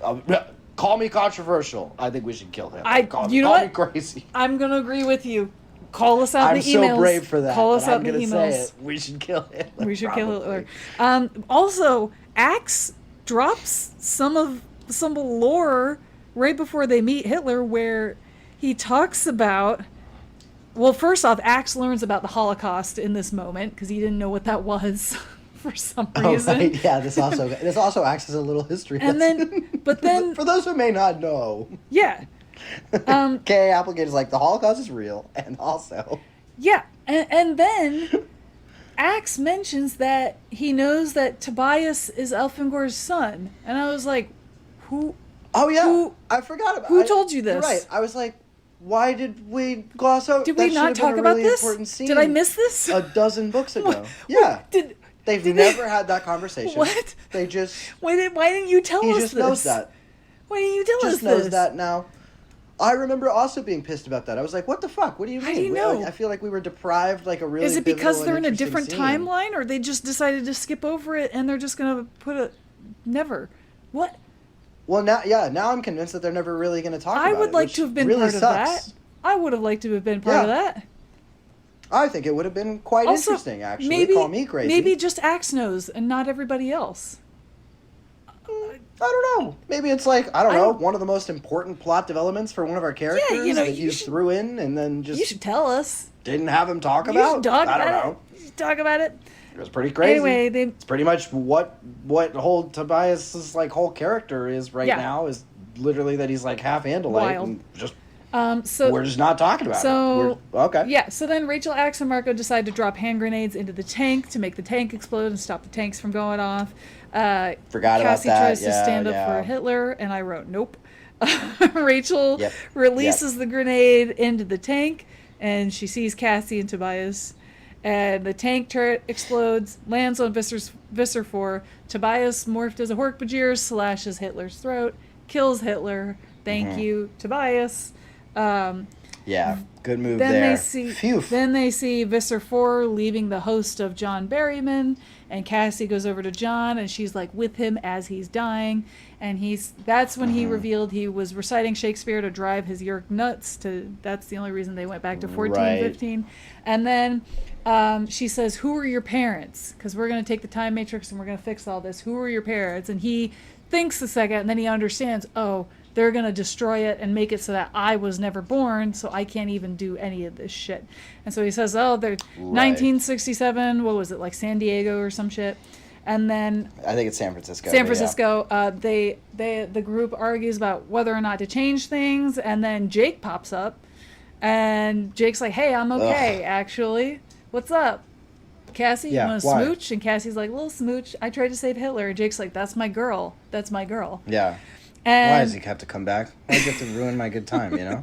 call me controversial. I think we should kill Hitler. Call me crazy. I'm gonna agree with you. Call us out in the emails. I'm so brave for that. Call us out in the emails. emails. We should kill Hitler. We should kill Hitler. Also, Axe drops some lore right before they meet Hitler, where he talks about. Well, first off, Axe learns about the Holocaust in this moment because he didn't know what that was for some reason. Right. Yeah, this also acts as a little history. And then, but then, for those who may not know, yeah. K.A. Applegate is like, the Holocaust is real, and also... Yeah, and then Axe mentions that he knows that Tobias is Elfangor's son. And I was like, who... Oh, yeah. Who, I forgot about it. Who told you this? You're right. I was like, why did we gloss over... Did we not talk about this? Did I miss this? A dozen books ago. Yeah. They've never had that conversation. What? They just... Why didn't you tell us this? He just knows that. Why didn't you tell us this? Just knows that now. I remember also being pissed about that. I was like, what the fuck? What do you mean? How do you know? I feel like we were deprived like a really Is it because they're in a interesting different scene. timeline, or they just decided to skip over it and they're just going to put a... Never. What? Well, now I'm convinced that they're never really going to talk about it. I would like to have been part of that. I would have liked to have been part of that. I think it would have been quite interesting, actually. Maybe, call me crazy. Maybe just Axe knows and not everybody else. I don't know. Maybe it's like, I don't know, one of the most important plot developments for one of our characters that you threw in and then just... You should tell us. Didn't have him talk about? You should talk I about don't know. it. You should talk about it. It was pretty crazy. Anyway, it's pretty much what whole Tobias's like whole character is now is literally that he's like half Andalite and just... So we're just not talking about it. Okay. Yeah, so then Rachel, Axe, and Marco decide to drop hand grenades into the tank to make the tank explode and stop the tanks from going off. Forgot Cassie about that. Tries to stand up for Hitler, and I wrote, nope. Rachel releases the grenade into the tank, and she sees Cassie and Tobias. And the tank turret explodes, lands on Visser 4. Tobias, morphed as a Hork-Bajir, slashes Hitler's throat, kills Hitler. Thank you, Tobias. Good move then there. Then they see Visser 4 leaving the host of John Berryman, and Cassie goes over to John, and she's like with him as he's dying, and that's when he revealed he was reciting Shakespeare to drive his Yerk nuts. That's the only reason they went back to 1415. And then she says, "Who are your parents? Because we're going to take the time matrix and we're going to fix all this. Who are your parents?" And he thinks a second, and then he understands, oh, they're going to destroy it and make it so that I was never born, so I can't even do any of this shit. And so he says, oh, they're 1967, what was it, like San Diego or some shit? And then... I think it's San Francisco. The group argues about whether or not to change things, and then Jake pops up, and Jake's like, hey, I'm okay, actually. What's up? Cassie, you want to smooch? And Cassie's like, little smooch. I tried to save Hitler. And Jake's like, that's my girl. That's my girl. Yeah. And why does he have to come back? Why does he have to ruin my good time, you know?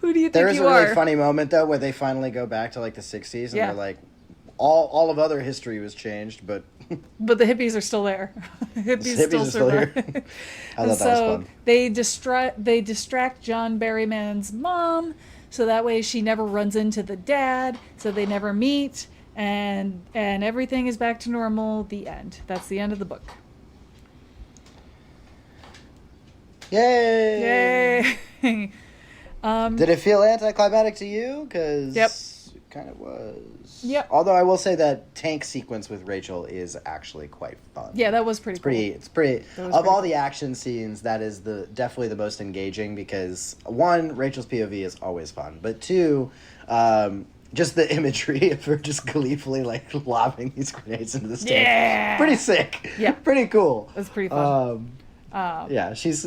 Who do you think There is you a really are? funny moment, though, where they finally go back to, like, the 60s, and they're like, all of other history was changed, but... But the hippies are still there. hippies still survive. here. I thought that was fun. They distract John Berryman's mom, so that way she never runs into the dad, so they never meet, and everything is back to normal. The end. That's the end of the book. Yay! Yay! Did it feel anticlimactic to you? Because it kind of was. Yep. Although I will say that tank sequence with Rachel is actually quite fun. Yeah, that was pretty cool. It's pretty. Of all the action scenes, that is definitely the most engaging because, one, Rachel's POV is always fun, but two, just the imagery of her just gleefully like lobbing these grenades into the tank. Yeah! Pretty sick. Yeah. Pretty cool. That's pretty fun. She's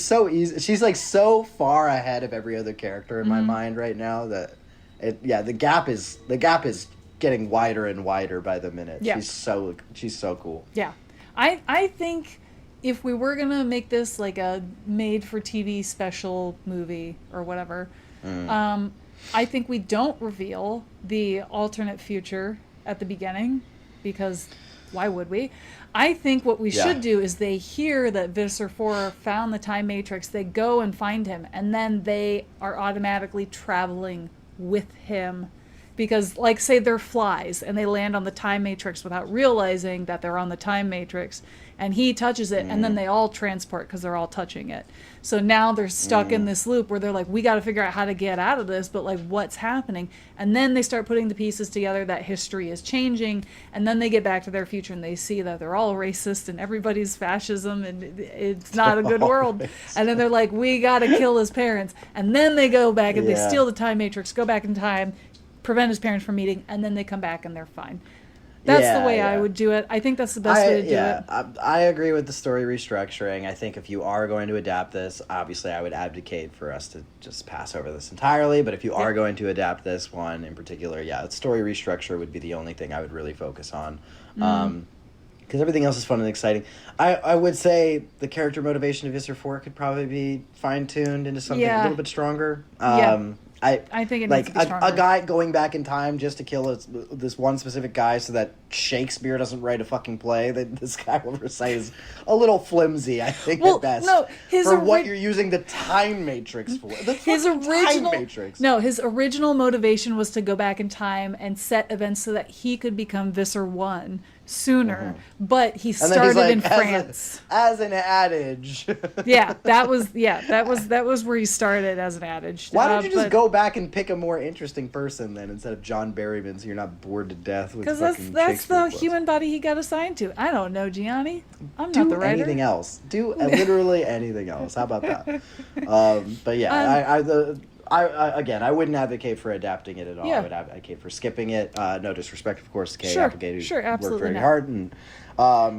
so easy. She's like so far ahead of every other character in my mind right now that the gap is getting wider and wider by the minute. Yeah. She's so cool. Yeah. I think if we were going to make this like a made for TV special movie or whatever, I think we don't reveal the alternate future at the beginning because why would we? I think what we should do is they hear that Visser 4 found the time matrix, they go and find him, and then they are automatically traveling with him. Because, like, say they're flies, and they land on the time matrix without realizing that they're on the time matrix, and he touches it, and then they all transport because they're all touching it. So now they're stuck in this loop where they're like, we got to figure out how to get out of this, but, like, what's happening? And then they start putting the pieces together that history is changing, and then they get back to their future, and they see that they're all racist, and everybody's fascism, and it's not a good world. And then they're like, we got to kill his parents. And then they go back, and they steal the time matrix, go back in time, prevent his parents from meeting, and then they come back, and they're fine. That's the way I would do it. I think that's the best way to do it. I agree with the story restructuring. I think if you are going to adapt this, obviously I would advocate for us to just pass over this entirely. But if you are going to adapt this one in particular, story restructure would be the only thing I would really focus on. Because everything else is fun and exciting. I would say the character motivation of Visser 4 could probably be fine-tuned into something a little bit stronger. I think it needs to be stronger. A guy going back in time just to kill this one specific guy so that Shakespeare doesn't write a fucking play that this guy will recite is a little flimsy, I think, at best. No, what you're using the time matrix for. His original motivation was to go back in time and set events so that he could become Visser 1 sooner, but he started in France as an adage. that was where he started as an adage. Why don't you just go back and pick a more interesting person then instead of John Berryman, so you're not bored to death with fucking that's the human body he got assigned to. I don't know, Gianni. I'm not the writer. Anything else. Do literally anything else. How about that? But I wouldn't advocate for adapting it at all. I would advocate for skipping it. No disrespect, of course, Kay Applegate, who worked very hard. And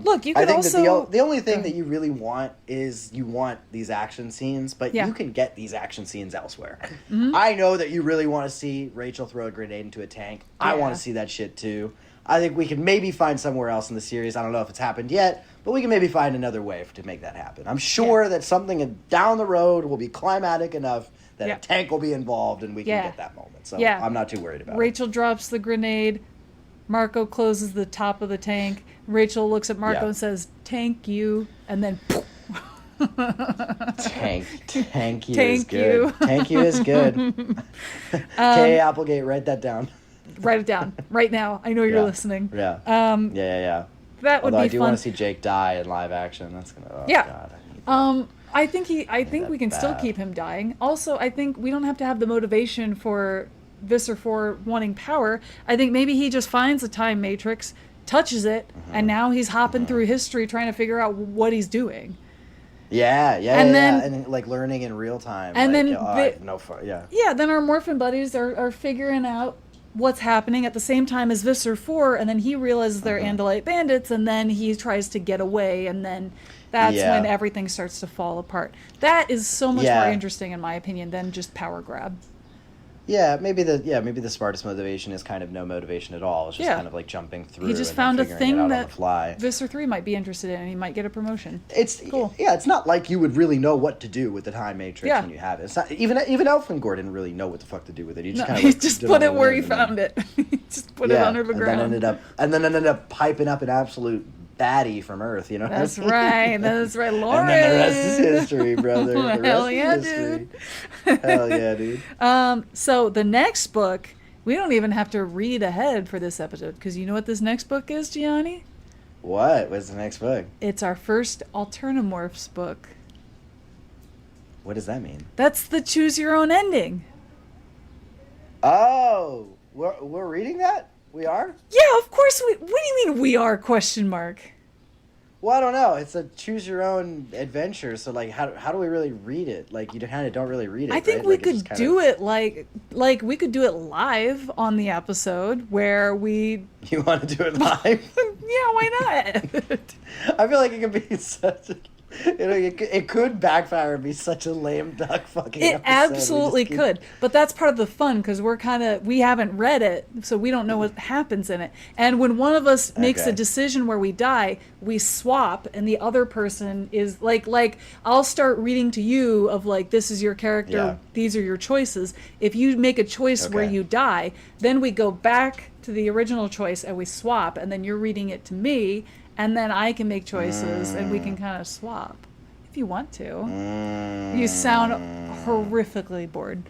look, you could the only thing that you really want is you want these action scenes, but you can get these action scenes elsewhere. I know that you really want to see Rachel throw a grenade into a tank. I want to see that shit too. I think we can maybe find somewhere else in the series. I don't know if it's happened yet, but we can maybe find another way to make that happen. I'm sure that something down the road will be climatic enough that a tank will be involved and we can get that moment. So I'm not too worried about it. Rachel drops the grenade. Marco closes the top of the tank. Rachel looks at Marco and says, "Tank you," and then Tank you is good. Tank you is good. Kay Applegate, write that down. Write it down right now. I know you're listening. Yeah. That would be fun. I do want to see Jake die in live action. That's gonna. God, I think we can still keep him dying. Also, I think we don't have to have the motivation for Visser 4 wanting power. I think maybe he just finds a time matrix, touches it, and now he's hopping through history trying to figure out what he's doing. And like learning in real time. And then then our morphin buddies are figuring out what's happening at the same time as Visser 4, and then he realizes they're Andalite bandits, and then he tries to get away, and then that's when everything starts to fall apart. That is so much more interesting, in my opinion, than just power grab. Maybe the smartest motivation is kind of no motivation at all. It's just kind of like jumping through. He just found a thing that Visser 3 might be interested in, and he might get a promotion. It's cool. It's not like you would really know what to do with the time matrix when you have it. It's not even Elfangor didn't really know what the fuck to do with it. He just put it where he found it. He just put it under the ground. And then ended up piping up an absolute baddie from Earth, you know? That's right, Lauren. And then the rest is history, brother. Hell yeah, dude. Hell yeah, dude. So the next book, we don't even have to read ahead for this episode, because you know what this next book is, Gianni? What's the next book? It's our first Alternamorphs book. What does that mean? That's the choose your own ending. Oh, we're reading that? We are? Yeah, of course we... What do you mean we are, question mark? Well, I don't know. It's a choose your own adventure, so like how do we really read it? Like you kind of don't really read it, I think we could do it like we could do it live on the episode where we... You want to do it live? Yeah, why not? I feel like it could be such a... It could backfire and be such a lame duck fucking episode. It absolutely could, but that's part of the fun because we haven't read it, so we don't know what happens in it. And when one of us makes a decision where we die, we swap, and the other person is like I'll start reading to you of like, this is your character, these are your choices. If you make a choice where you die, then we go back to the original choice and we swap, and then you're reading it to me. And then I can make choices, and we can kind of swap, if you want to. You sound horrifically bored.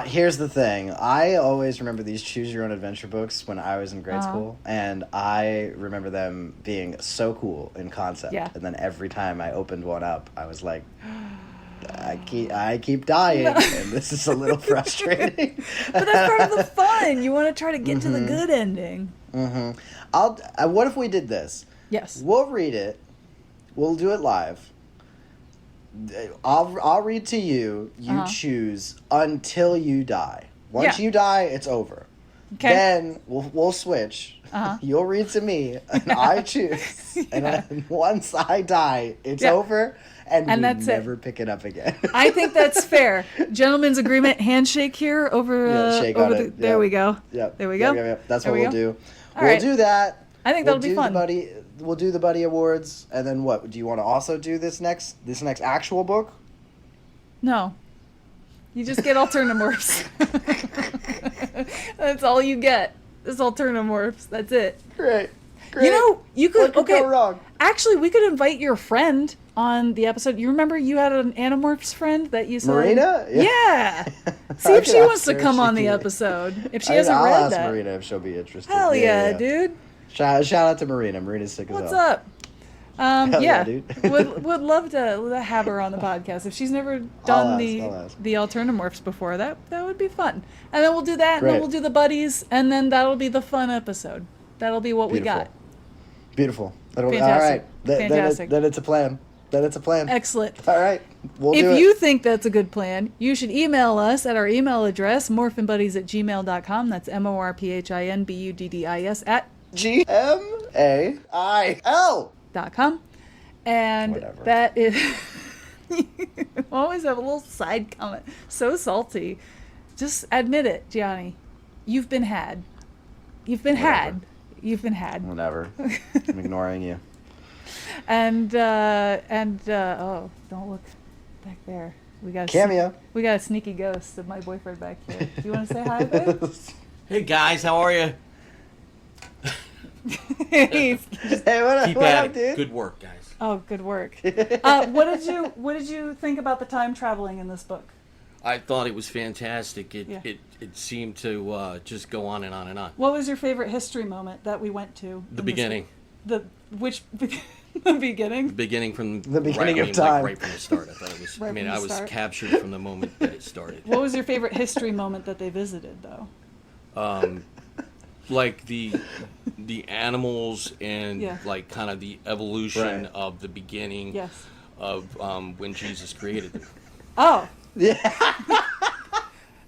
Here's the thing. I always remember these Choose Your Own Adventure books when I was in grade school, and I remember them being so cool in concept. Yeah. And then every time I opened one up, I was like... I keep dying, and this is a little frustrating. But that's part of the fun. You want to try to get to the good ending. What if we did this? Yes. We'll read it. We'll do it live. I'll read to you. You choose until you die. Once you die, it's over. Okay. Then we'll switch. You'll read to me, and I choose. And then once I die, it's over, and we that's never it. pick it up again. I think that's fair. Gentlemen's agreement, handshake here over. Shake over on it. There we go. Yep. There we go. Yep. That's There what we we'll go. do. All We'll right. do that. I think that'll be fun. We'll do the Buddy Awards, and then what? Do you want to also do this next actual book? No. You just get Alternamorphs. That's all you get. Is Alternamorphs. That's it. Great. You know, you could. What could go wrong? Actually, we could invite your friend on the episode. You remember you had an Animorphs friend that you said? Marina? Yeah. See if she wants to come on the episode. If she hasn't I'll read ask that. Marina if she'll be interested. Hell yeah, dude. Shout out to Marina. Marina's sick as What's hell. up? Hell yeah, dude. would love to have her on the podcast. If she's never done the Alternamorphs before, that would be fun. And then we'll do that, and then we'll do the buddies, and then that'll be the fun episode. That'll be what we got. Beautiful. Fantastic. All right. Fantastic. Then it's a plan. Excellent. All right. We'll do it. If you think that's a good plan, you should email us at our email address, morphinbuddies@gmail.com. That's morphinbuddies at gmail.com. And whatever. That is you always have a little side comment. So salty. Just admit it, Gianni. You've been had. Whatever. You've been had. Whatever. I'm ignoring you. And oh, don't look back there. We got Cameo. We got a sneaky ghost of my boyfriend back here. Do you want to say hi, babe? Hey guys, how are you? Hey, What up, dude? Good work, guys. oh, good work. What did you think about the time traveling in this book? I thought it was fantastic. Yeah. It seemed to just go on and on and on. What was your favorite history moment that we went to? The beginning. The beginning? The beginning from The beginning right, of time. right from the start. I thought it was. Right from the I was start. captured from the moment that it started. What was your favorite history moment that they visited, though? Like the animals and Yeah. like kind of the evolution Right. of the beginning Yes. of when Jesus created them. Oh, Yeah.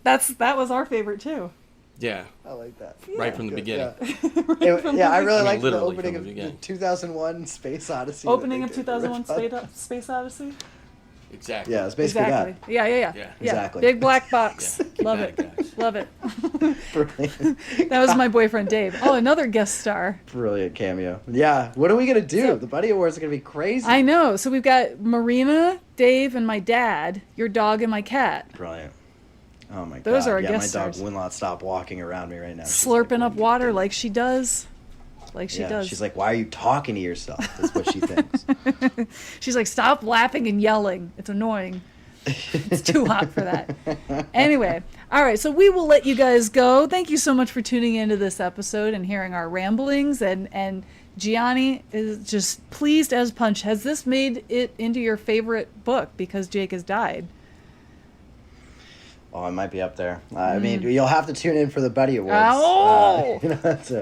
that was our favorite too. Yeah, I like that. right from the Good, beginning. I really like the literally opening from of the the beginning. 2001 Space Odyssey. Opening that of they did. 2001 Space Odyssey. Exactly. Yeah, it's basically Exactly. Yeah. Yeah. Exactly. Big black box. Yeah. Love Keep it. at it, guys. Love it. that. Brilliant. That was my boyfriend Dave. Oh, another guest star. Brilliant cameo. Yeah. What are we gonna do? So- The Buddy Awards are gonna be crazy. I know. So we've got Marina, Dave, and my dad, your dog, and my cat. Brilliant. Oh my god. Those are our yeah, guest my dog stars. will not stop walking around me right now. She's Slurping like, up water like she does. Like she yeah, does. she's like, why are you talking to yourself? That's what she thinks. She's like, stop laughing and yelling. It's annoying. It's too hot for that. Anyway, all right, so we will let you guys go. Thank you so much for tuning into this episode and hearing our ramblings. And Gianni is just pleased as punch. Has this made it into your favorite book because Jake has died? Oh, it might be up there. I mean, you'll have to tune in for the Buddy Awards. Oh!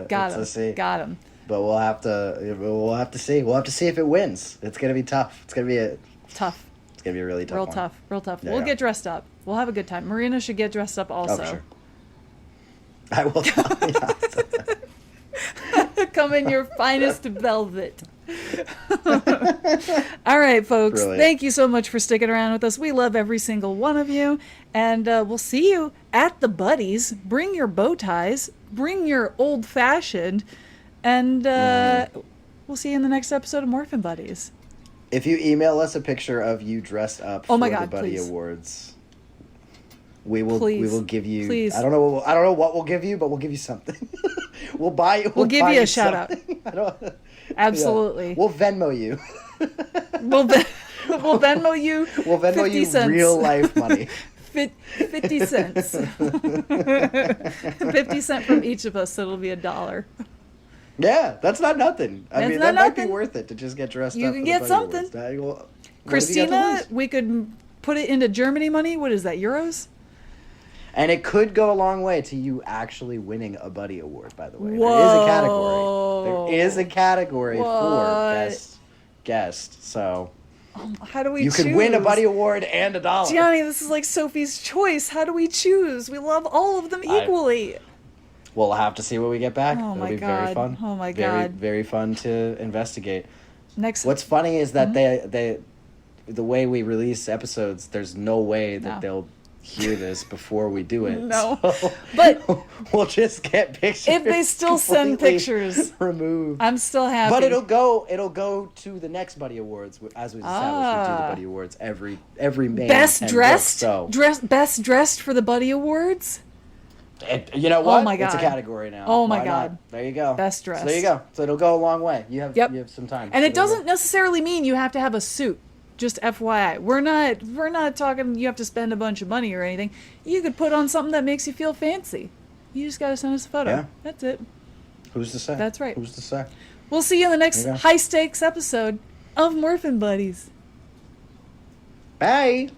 Got him. Got him. But we'll have to see. We'll have to see if it wins. It's gonna be tough. It's gonna be Tough. It's gonna be a really tough. Real one. tough. Real tough. Yeah, We'll yeah. get dressed up. We'll have a good time. Marina should get dressed up also. Oh, for sure. I will. Yeah. Come in your finest velvet. All right, folks. Brilliant. Thank you so much for sticking around with us. We love every single one of you. And we'll see you at the Buddies. Bring your bow ties. Bring your old fashioned. And we'll see you in the next episode of Morphin Buddies. If you email us a picture of you dressed up Oh for my the God, Buddy please. Awards, we will give you. Please. I don't know what we'll give you, but we'll give you something. We'll give buy you a shout out. something. I don't. Absolutely. Yeah. We'll Venmo you. We'll Venmo you. We'll Venmo 50 you cents. real life money. 50 cents. 50 cents from each of us, so it'll be $1. Yeah, that's not nothing. I That's mean, not that might be nothing. worth it to just get dressed You up. can for the get Buddy something. Awards. What have you got to Christina, lose? we could put it into Germany money. What is that, euros? And it could go a long way to you actually winning a Buddy Award, by the way. Whoa. There is a category for What? best guest. So How do we you choose? could win a Buddy Award and $1. Gianni, this is like Sophie's Choice. How do we choose? We love all of them I- equally. We'll have to see what we get back. Oh, It'll my be very God. fun. Oh, my very, God. very fun to investigate. Next. What's funny is that the way we release episodes, there's no way that they'll hear this before we do it. No. So But we'll just get pictures. if they still send completely pictures, removed. I'm still happy. But it'll go to the next Buddy Awards, as we established. We do the Buddy Awards every May. Best dressed, so best dressed for the Buddy Awards. you know what? Oh my It's a God. category now. Oh my Why God. not? There you go. Best dressed. So there you go. So it'll go a long way. You have some time. And So it there you doesn't necessarily mean you have to have a suit. Just FYI, we're not talking you have to spend a bunch of money or anything. You could put on something that makes you feel fancy. You just gotta send us a photo. Yeah. That's it. go. Who's to say? That's right. Who's to say? We'll see you in the next There you go. high stakes episode of Morphin Buddies. Bye.